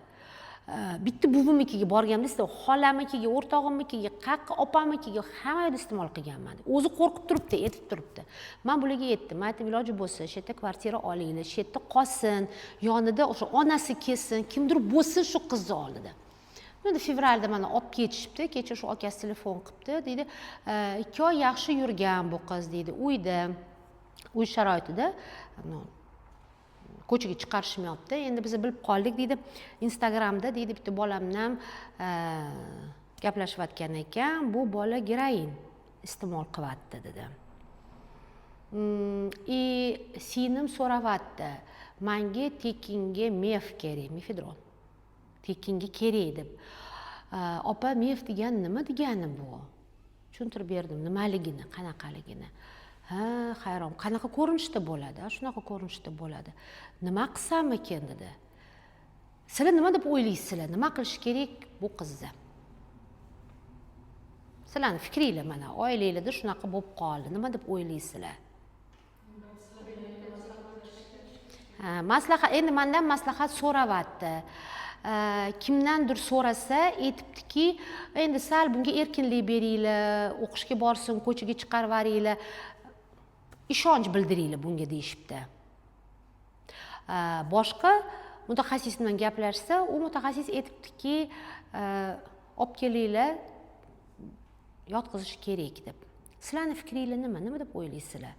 Bitta buvimnikiga borganimda, xolamnikiga, o'rtog'imnikiga, qaqqa opamnikiga hamma yoqda iste'mol qilganman. O'zi qo'rqib turibdi, aytib turibdi. Men bularga aytdim, men aytdim, iloji bo'lsa, shu yerda kvartira olinglar, shu yerda qolsin, yonida o'sha onasi kelsin, kimdir bo'lsin shu qizni oldida. Endi fevralda mana olib ketishibdi, kecha shu akasi telefon qilibdi, deydi, 2 oy yaxshi yurgan bu qiz deydi, uyda, uy sharoitida, ko'chaga chiqarishmayapti. Endi biz bilib qoldik deydi, Instagramda deydi bitta bolamdan gaplashayotgan ekan, bu bola geroin iste'mol qilyapti dedi. Singlim so'rayapti, menga tekinga mef kerak, mefedron. Tekinga kerak deb. Opa, mef degan nima degani bu? Tushuntirib berdim, nimaligini, qanaqaligini. Hayron, qanaqa ko'rinishda bo'ladi? Shunaqa ko'rinishda bo'ladi. Nima qilsam ekan dedi. Sizlar nima deb o'ylaysizlar? Nima qilish kerak bu qizni? Sizlarning fikringlar mana, oilangizda shunaqa bo'lib qoldi. Nima deb o'ylaysizlar? Maslahat, endi mendan maslahat so'rayapti. Kimdandir so'rasa, aytibdiki, endi sal bunga erkinlik beringlar, o'qishga borsin, ko'chaga chiqarib yuboringlar. Ishonch bildiringlar bunga deyishibdi. Boshqa mutaxassis bilan gaplashsa, u mutaxassis aytibdiki, olib kelinglar, yotqizish kerak deb. Sizlarning fikringlar nima? Nima deb o'ylaysizlar?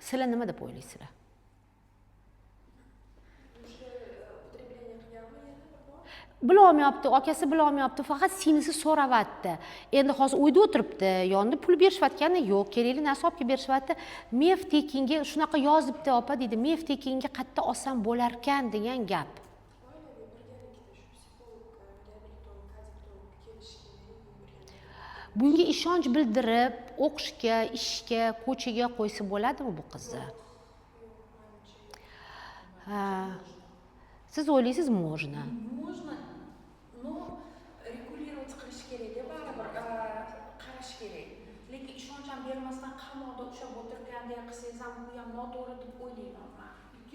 Sizlar nima deb o'ylaysizlar? Bilolmayapti, akasi bilolmayapti, faqat singlisi so'rayapti. Endi hozir uyda o'tiribdi, yonida pul berishayotgani yo'q, kerakli narsa olib kelib berishyapti. Mef tekinga shunaqa yozibdi, opa dedi, mef tekinga qayerda olsam bo'lar ekan degan gap. Bunga ishonch bildirib, o'qishga, ishga, ko'chaga qo'ysa bo'ladimi bu qizni? Siz o'ylaysiz, можно? Можно, но regulировать qilish kerak, baribir qarash kerak. Lekin ishonch ham bermasdan qamoqda ushlab o'tirgandek qilsangiz ham bu ham noto'g'ri deb o'ylayman men. 2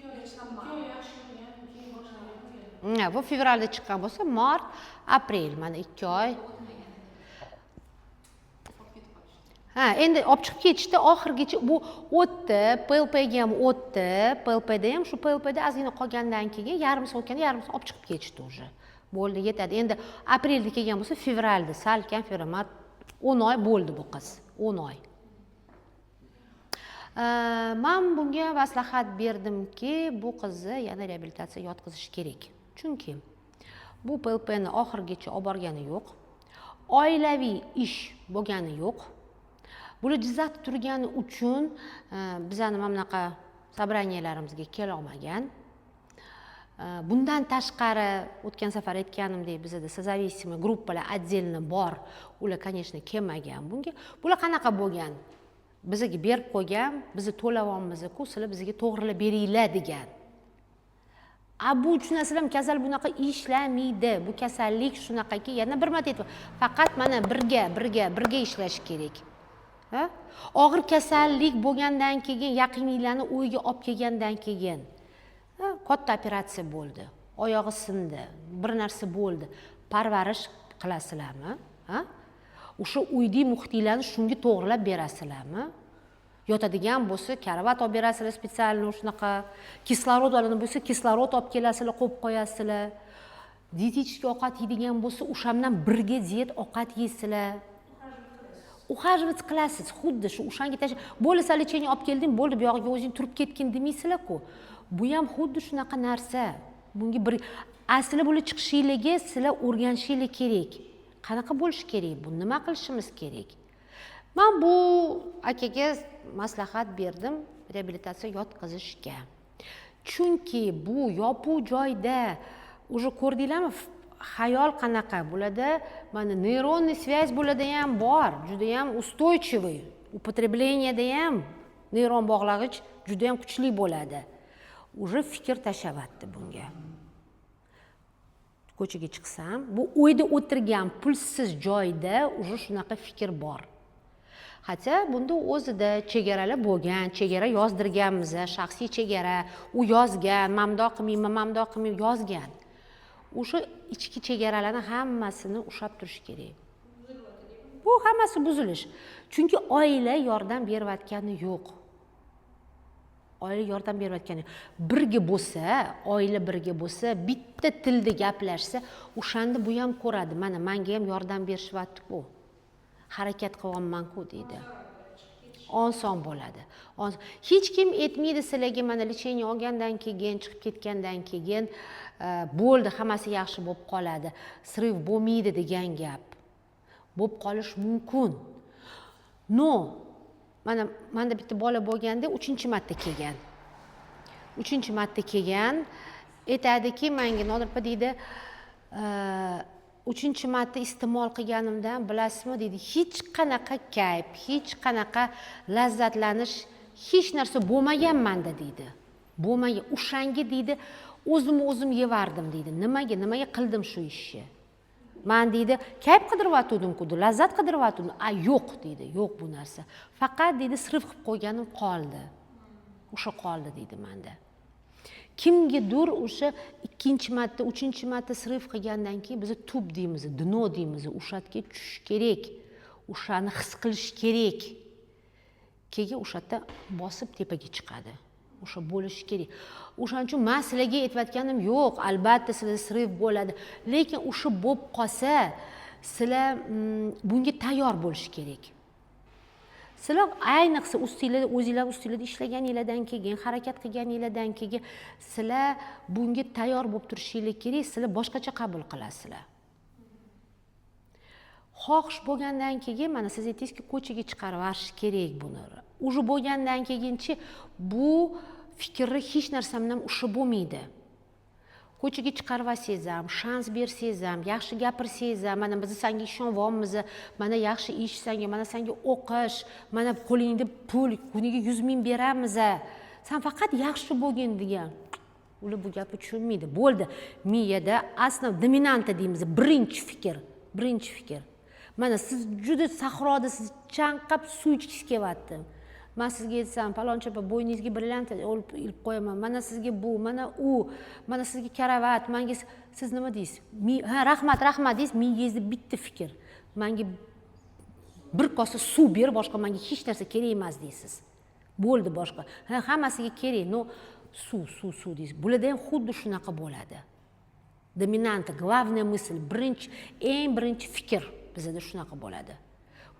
oy yaxshi yurgan, keyin boshqa Bu fevralda chiqqan bo'lsa, mart, aprel, mana 2 oy. Ha, endi olib chiqib ketishdi, oxirgacha bu o'tdi, PLPga ham o'tdi, PLPda ham shu PLPda ozgina qolgandan keyin yarim soat o'tganda yarim soat olib chiqib ketishdi уже. Bo'ldi, yetadi. Endi aprelda kelgan bo'lsa, fevralda, salkam fevral, 10 oy bo'ldi bu qiz, 10 oy. Men bunga maslahat berdimki, bu qizni yana reabilitatsiyaga yotqizish kerak. Chunki bu PLPni oxirgacha olib borgani yo'q. Oilaviy ish bo'lgani yo'q. Bular Jizzaxda turgani uchun bizani mana bunaqa sobraniyalarımizga kela olmagan. Bundan tashqari o'tgan safar aytganimdek, bizda sozavisiy gruppalar отдельно bor. Ular, конечно, kelmagan bunga. Bular qanaqa bo'lgan? Bizga berib qo'ygan, bizni to'lavomizku, sizlar bizga to'g'rilab beringlar degan. Bu tushunasizlar, kasal bunaqa ishlamaydi. Bu kasallik shunaqaki, yana bir marta aytaman, faqat mana birga ishlash kerak. Og'ir kasallik bo'lgandan keyin, yaqininglarni uyga olib kelgandan keyin katta operatsiya bo'ldi. Oyog'i sindi, bir narsa bo'ldi. Parvarish qilasizlarmi? O'sha uyda muhtinglarni shunga to'g'rilab berasizlarmi? Yotadigan bo'lsa, karavat olib berasizlar, spetsialni shunaqa, kislorod oladigan bo'lsa, kislorod olib kelasizlar, qo'yib qo'yasizlar. Dietetik ovqat yeydigan bo'lsa, o'shamdan birga diyet ovqat yeysizlar. Ухаживать qilasiz, xuddi shu o'shanga tashlab, bo'ldi, lecheniya olib keldim, bo'ldi, bu yog'iga o'zing turib ketgin demaysizlar-ku. Bu ham xuddi shunaqa narsa. Bunga bir asli bo'lib chiqishingizga sizlar o'rganishingiz kerak. Qanaqa bo'lish kerak? Bu nima qilishimiz kerak? Men bu akaga maslahat berdim, reabilitatsiyaga yotqizishga. Chunki bu yopiq joyda уже ko'rdinglarmi? Xayol qanaqa bo'ladi? Mana neyronniy связь bo'ladi ham bor, juda ham устойчивый. Upotrebleniyada ham neyron bog'lag'ich juda ham kuchli bo'ladi. Уже fikr tashlavatdi bunga. Ko'chaga chiqsam, bu uyda o'tirgan pulsiz joyda уже shunaqa fikr bor. Hatto bunda o'zida chegaralar bo'lgan, chegara yozdirganmiz, shaxsiy chegara, u yozgan, mamdoq qilmayman yozgan. O'sha ichki chegaralarni hammasini ushlab turish kerak. Bu hammasi buzilish. Chunki oila yordam berayotgani yo'q. Oila yordam berayotgani. Birga bo'lsa, oila birga bo'lsa, bitta tilda gaplashsa, o'shanda bu ham ko'radi. Mana menga ham yordam berishyapti-ku. Harakat qilyapman-ku deydi. Oson bo'ladi. Hech kim aytmaydi sizlarga, mana lecheniya olgandan keyin, chiqib ketgandan keyin bo'ldi, hammasi yaxshi bo'lib qoladi. Sriv bo'lmaydi degan gap. Bo'lib qolish mumkin. No, menda bitta bola bo'lganda 3-marta kelgan. 3-marta kelgan, aytadiki, menga Nodirpa deydi, 3-marta iste'mol qilganimdan bilasizmi deydi, hech qanaqa kayf, hech qanaqa lazzatlanish, hech narsa bo'lmagan menda deydi. Bo'lmagan. O'shanga deydi, o'zim yevardim deydi. Nimaga qildim shu ishni? Men deydi, kayf qidiryotgandim-ku, lazzat qidiryotgandim. Yo'q deydi, yo'q bu narsa. Faqat deydi, sirf qilib qo'yganim qoldi. O'sha qoldi deydi menda. Kimgadir o'sha 2-marta, 3-marta sirf qilgandan keyin biz tub deymiz, dno deymiz, o'shatga tushish kerak. O'shani his qilish kerak. Keyin o'shatda bosib tepaga chiqadi. O'sha bo'lishi kerak. O'shaning uchun men sizlarga aytayotganim yo'q, albatta sizlar sirf bo'ladi. Lekin o'sha bo'lib qolsa, sizlar bunga tayyor bo'lish kerak. Sizlar ayniqsa o'zingizlar ustingizda ishlaganingizdan keyin, harakat qilganingizdan keyin sizlar bunga tayyor bo'lib turishingiz kerak, sizlar boshqacha qabul qilasizlar. Xohish bo'lgandan keyin mana siz aytdingizki, ko'chaga chiqarib yuborish kerak buni. Уже bo'lgandan keyinchi bu fikrni hech narsamdan ushlab bo'lmaydi. Ko'chaga chiqarib olsangiz ham, shans bersangiz ham, yaxshi gapirsangiz ham, mana biz senga ishonyapmiz, mana yaxshi ish senga, mana senga o'qish, mana qo'lingda pul, kuniga 100 ming beramiz. Sen faqat yaxshi bo'lgin degan. Ular bu gapni tushunmaydi. Bo'ldi. Miyada asli dominanta deymiz, birinchi fikr. Mana siz juda sahroda, siz chanqab suv ichgisiz kelyapti. man sizga aytsam palonchi opa bo'yningizga brilliant ilib qo'yaman, mana sizga bu, mana u, mana sizga karavat, menga siz nima deysiz? Ha, rahmat deysiz, mingizda bitta fikr. Menga bir kosa suv ber, boshqa menga hech narsa kerak emas deysiz. Bo'ldi boshqa. Ha, hammasiga kerak. No, suv deysiz. Bularda ham xuddi shunaqa bo'ladi. Dominanta, главная мысль, eng birinchi fikr bizda shunaqa bo'ladi.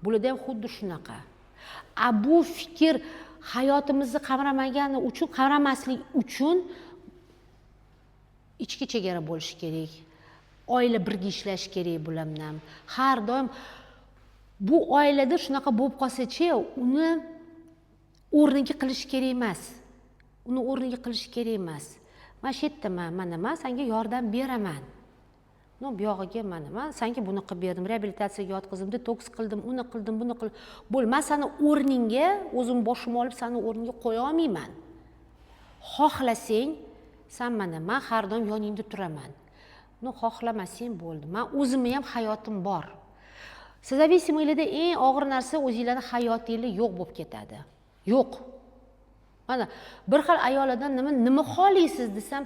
Bularda ham xuddi shunaqa. Bu fikr hayotimizni qamramaslik uchun ichki chegara bo'lishi kerak. Oila birga ishlash kerak bulardan. Har doim bu oilada shunaqa bo'lib qolsa-chi, uni o'rniga qilish kerak emas. Men shu yerdaman, mana senga yordam beraman. No, bu yog'iga men senga buni qilib berdim, reabilitatsiyaga yotqizdim, detoks qildim, uni qildim, buni qildim. Men seni o'rningga, o'zim boshim olib seni o'rningga qo'ya olmayman. Xohlasang, sen men har doim yoningda turaman. No, xohlamasang bo'ldi. Men o'zimni ham hayotim bor. Sozavisiyalikda eng og'ir narsa o'zingizlarning hayotingiz yo'q bo'lib ketadi. Yo'q. Mana bir xil ayollardan nima xohlaysiz desam,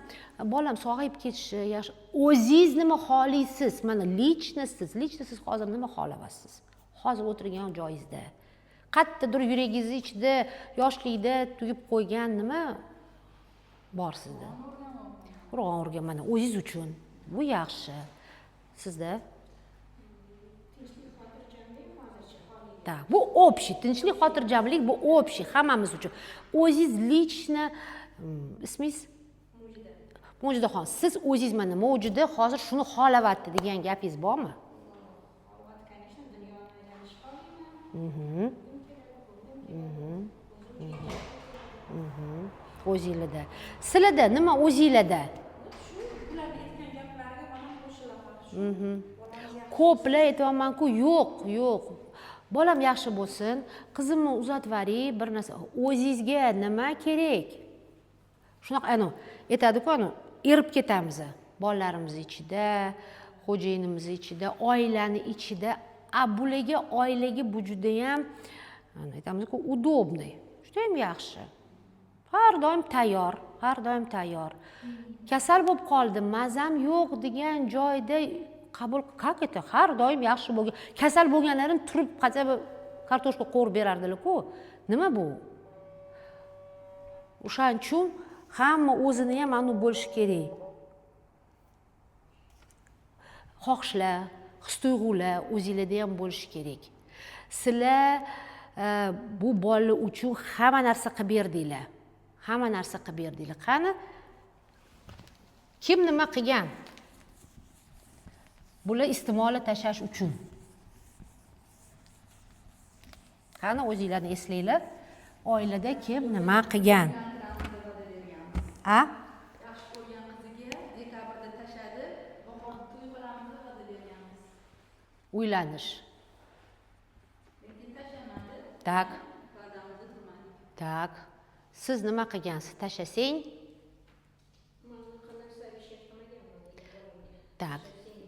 bolam sog'ayib ketishi yaxshi. O'zingiz nima xohlaysiz? Mana lichsiz hozir nima xohlayapsiz? Hozir o'tirgan joyingizda. Qayerdadir yuragingiz ichida, yoshlikda tugib qo'ygan nima bor sizda? Qur'on o'rgan mana o'zingiz uchun. Bu yaxshi. Sizda? Так, bu общий, tinchlik, xotirjamlik bu общий, hammamiz uchun. O'zingiz lichni ismingiz? Mo'jidaxon. Siz o'zingiz mana Mo'jida hozir shuni xohlayapti degan gapingiz bormi? O'zingizda. Sizlarda nima o'zingizda? Ko'plar aytayapman-ku, yo'q. Bolam yaxshi bo'lsin, qizimni uzatvering, bir narsa. O'zingizga nima kerak? Shunaqa aytadi-ku, erib ketamiz. Bolalarimiz ichida, xo'jayinimiz ichida, oilani ichida, bularga oilaga bu juda ham aytamiz-ku, удобный. Juda ham yaxshi. Har doim tayyor. Kasal bo'lib qoldim, mazam yo'q degan joyda qabul как это? Har doim yaxshi bo'lgan. Kasal bo'lganlarini turib qancha kartoshka qo'rib berardilar-ku. Nima bu? O'shaning uchun hamma o'zini ham anu bo'lishi kerak. Xohishlar, his-tuyg'ular o'zingizda ham bo'lishi kerak. Sizlar bu bolalar uchun hamma narsa qilib berdinglar. Qani? Kim nima qilgan? Bular iste'molga tashlash uchun. Qani o'zingizlarni eslanglar. Oilada kim nima qilgan? Yaxshi ko'rgan qiziga dekabrda tashadi, bahorda to'y qilamiz deb va'da berganmiz. Uylanish. Lekin tashamadi. Tak. Va'damizni turmadi. Tak. Siz nima qilgansiz? Tashasang. Tak.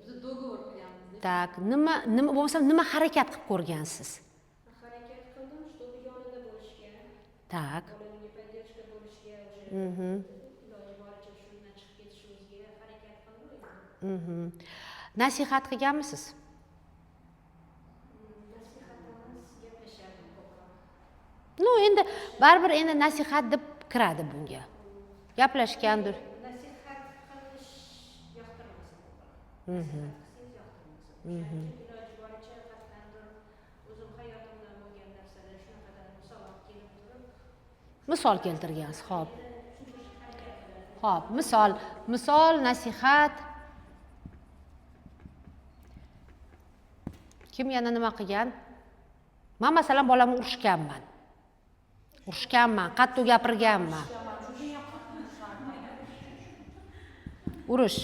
Biz dogovor qilganmiz. Tak. Nima bo'lmasam nima harakat qilib ko'rgansiz? Harakat qildim, чтобы yonida bo'lishga. Tak. Bolamga поддержка bo'lishga, iloji boricha shundan chiqib ketishimizga harakat qildim. Nasihat qilganmisiz? Nasihatimiz gaplashadi ko'proq. No, endi baribir nasihat deb kiradi bunga. Gaplashgandir. Nasihat qilish yoqtirmas ko'proq. Iloji boricha qatlandir o'zim hayotimda bo'lgan narsalar shunaqadan misol olib kelib turib, Misol keltirgansiz, xo'p. Misol, nasihat. Kim yana nima qilgan? Men masalan bolamni urishganman, qattiq gapirganman. Urish.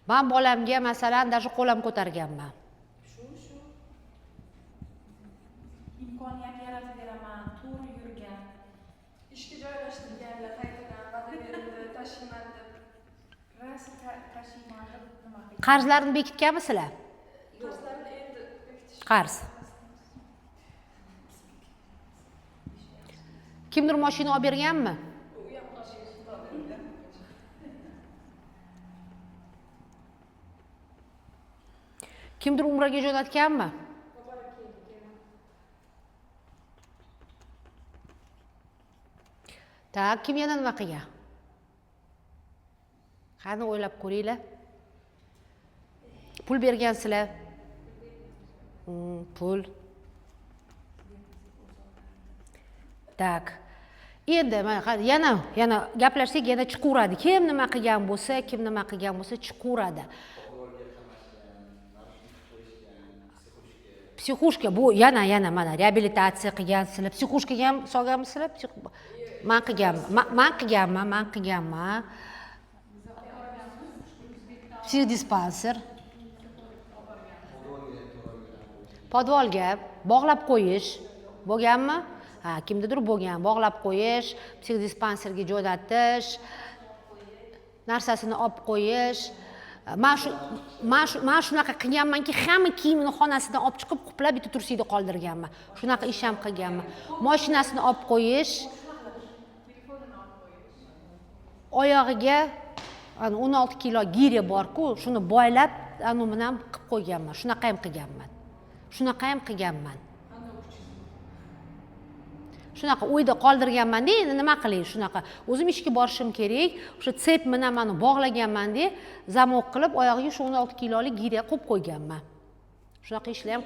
Men bolamga masalan даже qo'lim ko'targanman. Shu. Imkoniyat yaratib beraman, to'g'ri yurgan. Ishga joylashtirganlar, qaytadan va'da berildi, tashiyman deb. Ras tashiyman deb nima qilgan? Qarzlarni bekitganmisizlar? Qarzlarni endi bekitish. Qarz. Kimdir mashina olib berganmi? Kimdir umraga jo'natganmi? Tak, kim yana nima qilgan? Qani o'ylab ko'ringlar. Pul bergansizlar. Pul. Tak. Endi yana gaplashsak, yana chiqaveradi. Kim nima qilgan bo'lsa, chiqaveradi. Psixushka bu yana mana reabilitatsiya qilgansizlar. Psixushkaga ham solganmisizlar? Men qilganman. Psixdispanser. Podvolga bog'lab qo'yish bo'lganmi? Ha, kimdadir bo'lgan. Bog'lab qo'yish, psixdispanserga jo'natish, narsasini olib qo'yish. Men shunaqa qilganmanki, hamma kiyimini xonasidan olib chiqib, quplab bitta tursida qoldirganman. Shunaqa ish ham qilganman. Mashinasini olib qo'yish, oyog'iga 16 kilo giri bor-ku, shuni boylab, anu bilan qilib qo'yganman. Shunaqa ham qilganman. Shunaqa o'yda qoldirganman-da, endi nima qilay shunaqa. O'zim ishga borishim kerak. O'sha tsep bilan meni bog'laganman-da, zamok qilib oyog'iga shu 16 kilolik giri qo'yib qo'yganman. Shunaqa ishlar ham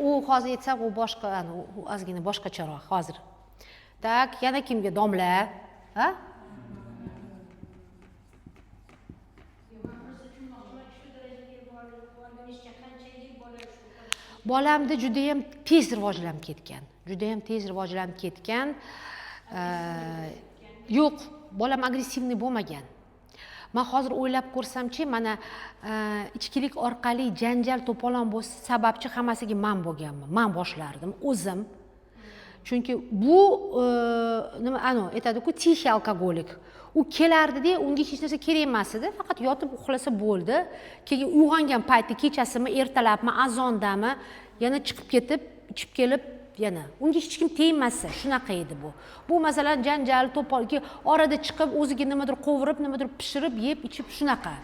u hozir aytsam, u boshqa, u ozgina boshqacharoq hozir. Tak, yana kimga? Domla, ha? Bolamda juda ham tez rivojlanib ketgan. Yo'q, bolam agressivniy bo'lmagan. Men hozir o'ylab ko'rsam-chi, mana ichkilik orqali janjal to'polon bo'lsa, sababchi hammasiga men bo'lganman. Men boshlardim o'zim. Chunki bu nima aytadi-ku, tixi alkogolik. U kelardi-da, unga hech narsa kerak emas edi, faqat yotib uxlasa bo'ldi. Keyin uyg'ongan payti, kechasimi, ertalabmi, azondami, yana chiqib ketib, ichib kelib, yana unga hech kim tegmasa, shunaqa edi bu. Bu masalan janjal, to'polki orada chiqib, o'ziga nimadir qovurib, nimadir pishirib, yeb, ichib shunaqa.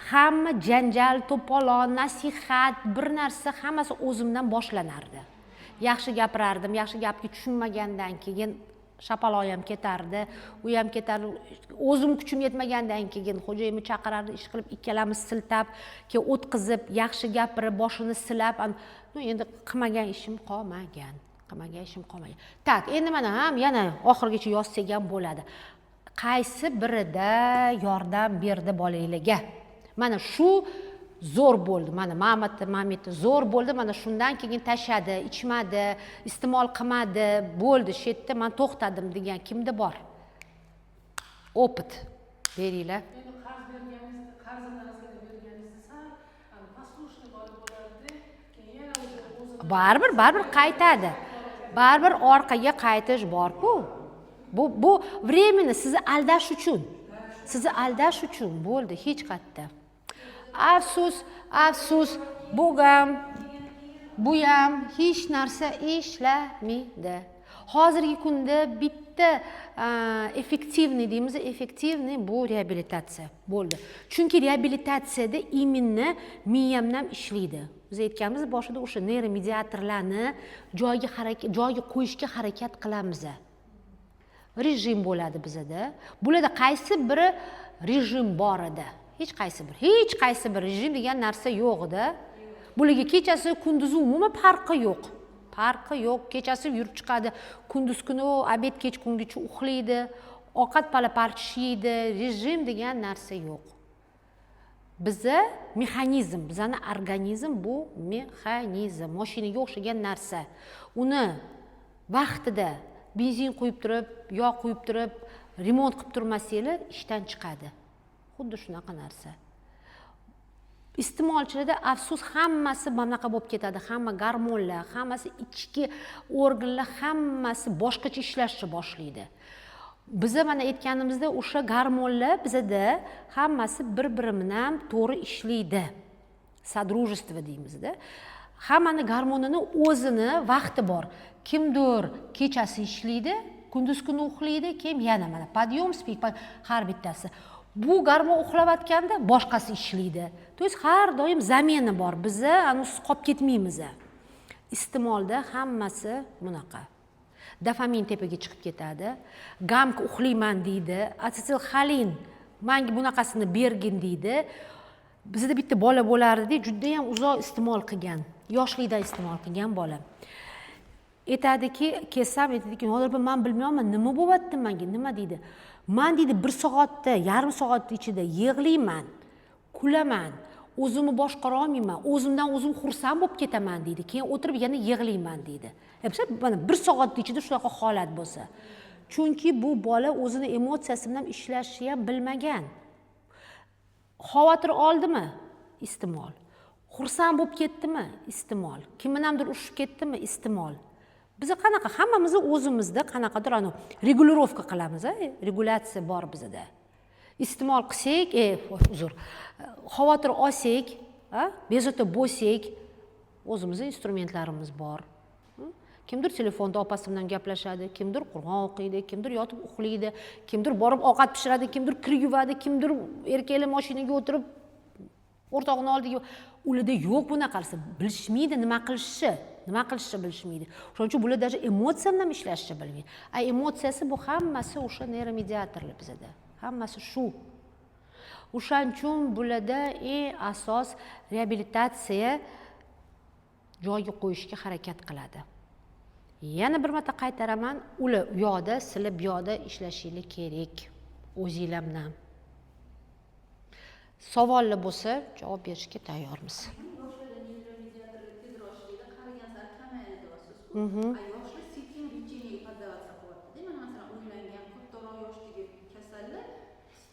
Hamma janjal, to'polon, nasihat, bir narsa hammasi o'zimdan boshlanardi. Yaxshi gapirardim, yaxshi gapga tushunmagandan keyin shapaloyam ketardi, u ham ketardi. O'zim kuchim yetmagandan keyin xo'jayimni chaqirardi, ish qilib, ikkalamiz siltab, keyin o'tkazib, yaxshi gapirib, boshini silab, endi qilmagan ishim qolmagan. Tak, endi mana ham yana oxirgacha yozsak ham bo'ladi. Qaysi birida yordam berdi bolanglarga? Mana shu zo'r bo'ldi. Mana mamati zo'r bo'ldi. Mana shundan keyin tashadi, ichmadi, iste'mol qilmadi, bo'ldi, shu yerda men to'xtadim degan kimda bor? Opit beringlar. Endi qarz berganingizda, qarzingizga berganingizda послушный bo'ladi, keyin yana o'zi Baribir qaytadi. Baribir orqaga qaytish bor-ku. Bu временно sizni aldash uchun bo'ldi, hech qayerda. Afsus, bu ham hech narsa ishlamaydi. Hozirgi kunda bitta effektivniy bu reabilitatsiya bo'ldi. Chunki reabilitatsiyada immunni miyamdan ishlaydi. Biz aytganimiz boshida o'sha neyromediatorlarni joyiga qo'yishga harakat qilamiz. Rejim bo'ladi bizda. Bularda qaysi biri rejim bor edi? Hech qaysi bir rejim degan narsa yo'q edi. Bularga kechasi kunduzi umuman farqi yo'q. Kechasi yurib chiqadi, kunduz kuni obed kechqurungacha uxlaydi, ovqat pala-parcha yeydi. Rejim degan narsa yo'q. Bizani organizm bu mexanizm, mashinaga o'xshagan narsa. Uni vaqtida benzin quyib turib, yog' quyib turib, remont qilib turmasanglar, ishdan chiqadi. Xuddi shunaqa narsa. Iste'molchilarda afsus hammasi bunaqa bo'lib ketadi. Hamma gormonlar, hammasi ichki organlar, hammasi boshqacha ishlashni boshlaydi. Biz mana aytganimizda o'sha gormonlar bizda hammasi bir-biri bilan to'g'ri ishlaydi. Soдружество deymizda. Hammani gormonini o'zini vaqti bor. Kimdir kechasi ishlaydi, kunduz kuni uxlaydi, keyin yana mana подъем, спик har bittasi. Bu gormon uxlayotganda boshqasi ishlaydi. То есть har doim zameni bor. Biza anusiz qolib ketmaymiz. Iste'molda hammasi bunaqa. Dopamin tepaga chiqib ketadi. Gamka uxlayman deydi, asetilxolin menga bunaqasini bergin deydi. Bizda bitta bola bo'lardi, juda ham uzoq iste'mol qilgan, yoshlikda iste'mol qilgan bola. Aytadiki, kelsam aytadiki, "Nodir, men bilmayman, nima bo'lyapti menga?" Nima deydi? "Men deydi 1 soatda, yarim soat ichida yig'layman, kulaman, o'zimni boshqara olmayman, o'zimdan o'zim xursand bo'lib ketaman" deydi. Keyin o'tirib yana yig'layman deydi. Mana 1 soat ichida shunaqa holat bo'lsa. Chunki bu bola o'zini emotsiyasi bilan ishlashni ham bilmagan. Xavotir oldimi? Iste'mol. Xursand bo'lib ketdimi? Iste'mol. Kimningdir urushib ketdimi? Iste'mol. Biz qanaqa hammamiz o'zimizda qanaqadir regulirovka qilamiz, regulyatsiya bor bizda. Iste'mol qilsak, xavotir olsak, bezovta bo'lsak, o'zimizning instrumentlarimiz bor. Kimdir telefonda opasi bilan gaplashadi, kimdir Qur'on o'qiydi, kimdir yotib uxlaydi, kimdir borib ovqat pishiradi, kimdir kir yuvadi, kimdir erkaklar mashinaga o'tirib o'rtog'ini oldiga. Ularda yo'q bunaqasi, bilishmaydi nima qilishni bilishmaydi. Shuning uchun bular даже emotsiya bilan ishlashni bilmaydi. Emotsiyasi bu hammasi o'sha neyromediatorlar bizda. Hammasi shu. O'shaning uchun bularda eng asos reabilitatsiya joyiga qo'yishga harakat qiladi. Yana bir marta qaytaraman, ular u yoqda, sizlar bu yoqda ishlashingiz kerak o'zingizlar bilan. Savollar bo'lsa, javob berishga tayyormiz. Yoshlar sekin lecheniyaga поддаваться qilyapti. Mana masalan, o'ylangan kattaroq yoshdagi kasallar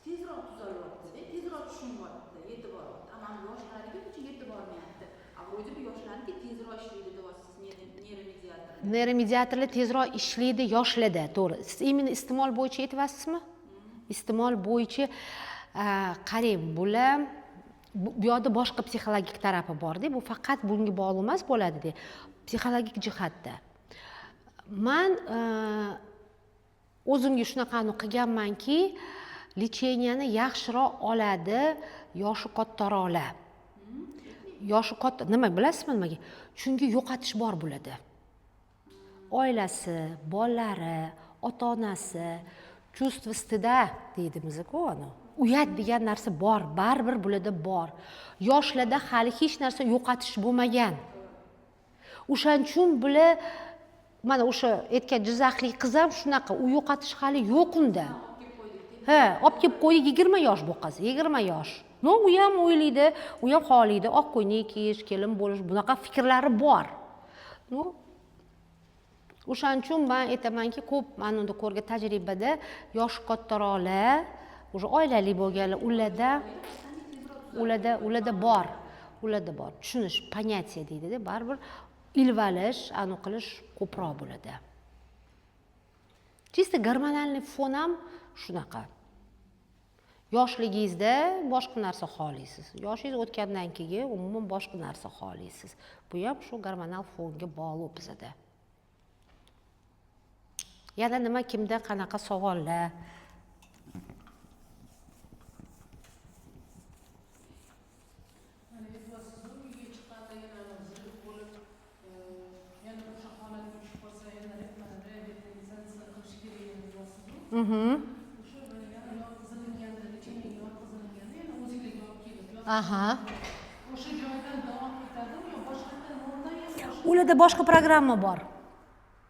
tezroq tuzalyapti, tezroq tushunyapti, yetib boryapti. Ammo yoshlariga uncha yetib bormayapti. Vroде bi yoshlarniki tezroq ishlaydi deyapsiz, neyromediatorlar. Neyromediatorlar tezroq ishlaydi yoshlarda, to'g'ri. Siz imенно iste'mol bo'yicha aytyapsizmi? Iste'mol bo'yicha qarang, bular bu yoqda boshqa psixologik tarafi bor-da, bu faqat bunga bog'liq emas bo'ladi-da. Psixologik jihatda. Men o'zimga shunaqani qilganmanki, lecheniyani yaxshiroq oladi yoshi kattaroqlar. Yoshi katta, nima bilasizmi nimaga? Chunki yo'qotish bor bo'ladi. Oilasi, bolalari, ota-onasi, чувство стыда deydimiz-ku, uyat degan narsa bor, baribir bularda bor. Yoshlarda hali hech narsa yo'qotish bo'lmagan. O'shaning uchun bular mana o'sha aytgan Jizzaxlik qiz ham shunaqa, u yo'qotish hali yo'q unda. Olib kelib qo'ydi 20 yosh bu qiz, 20 yosh. No, u ham o'ylaydi, u ham xohlaydi, oq ko'ylak kiyish, kelin bo'lish, bunaqa fikrlari bor. No. O'shaning uchun men aytamanki, ko'p men unda ko'rgan tajribada yoshi kattaroqlar, o'sha oilali bo'lganlar, ularda bor. Tushunish, понятие deydi-da, baribir ilvalish, aniq qilish ko'proq bo'ladi. Чисто gormonalniy fon ham shunaqa. Yoshligingizda boshqa narsa xohlaysiz. Yoshingiz o'tgandan keyin umuman boshqa narsa xohlaysiz. Bu ham shu gormonal fonga bog'liq bizda. Yana nima, kimda qanaqa savollar? Ularda boshqa programma bor.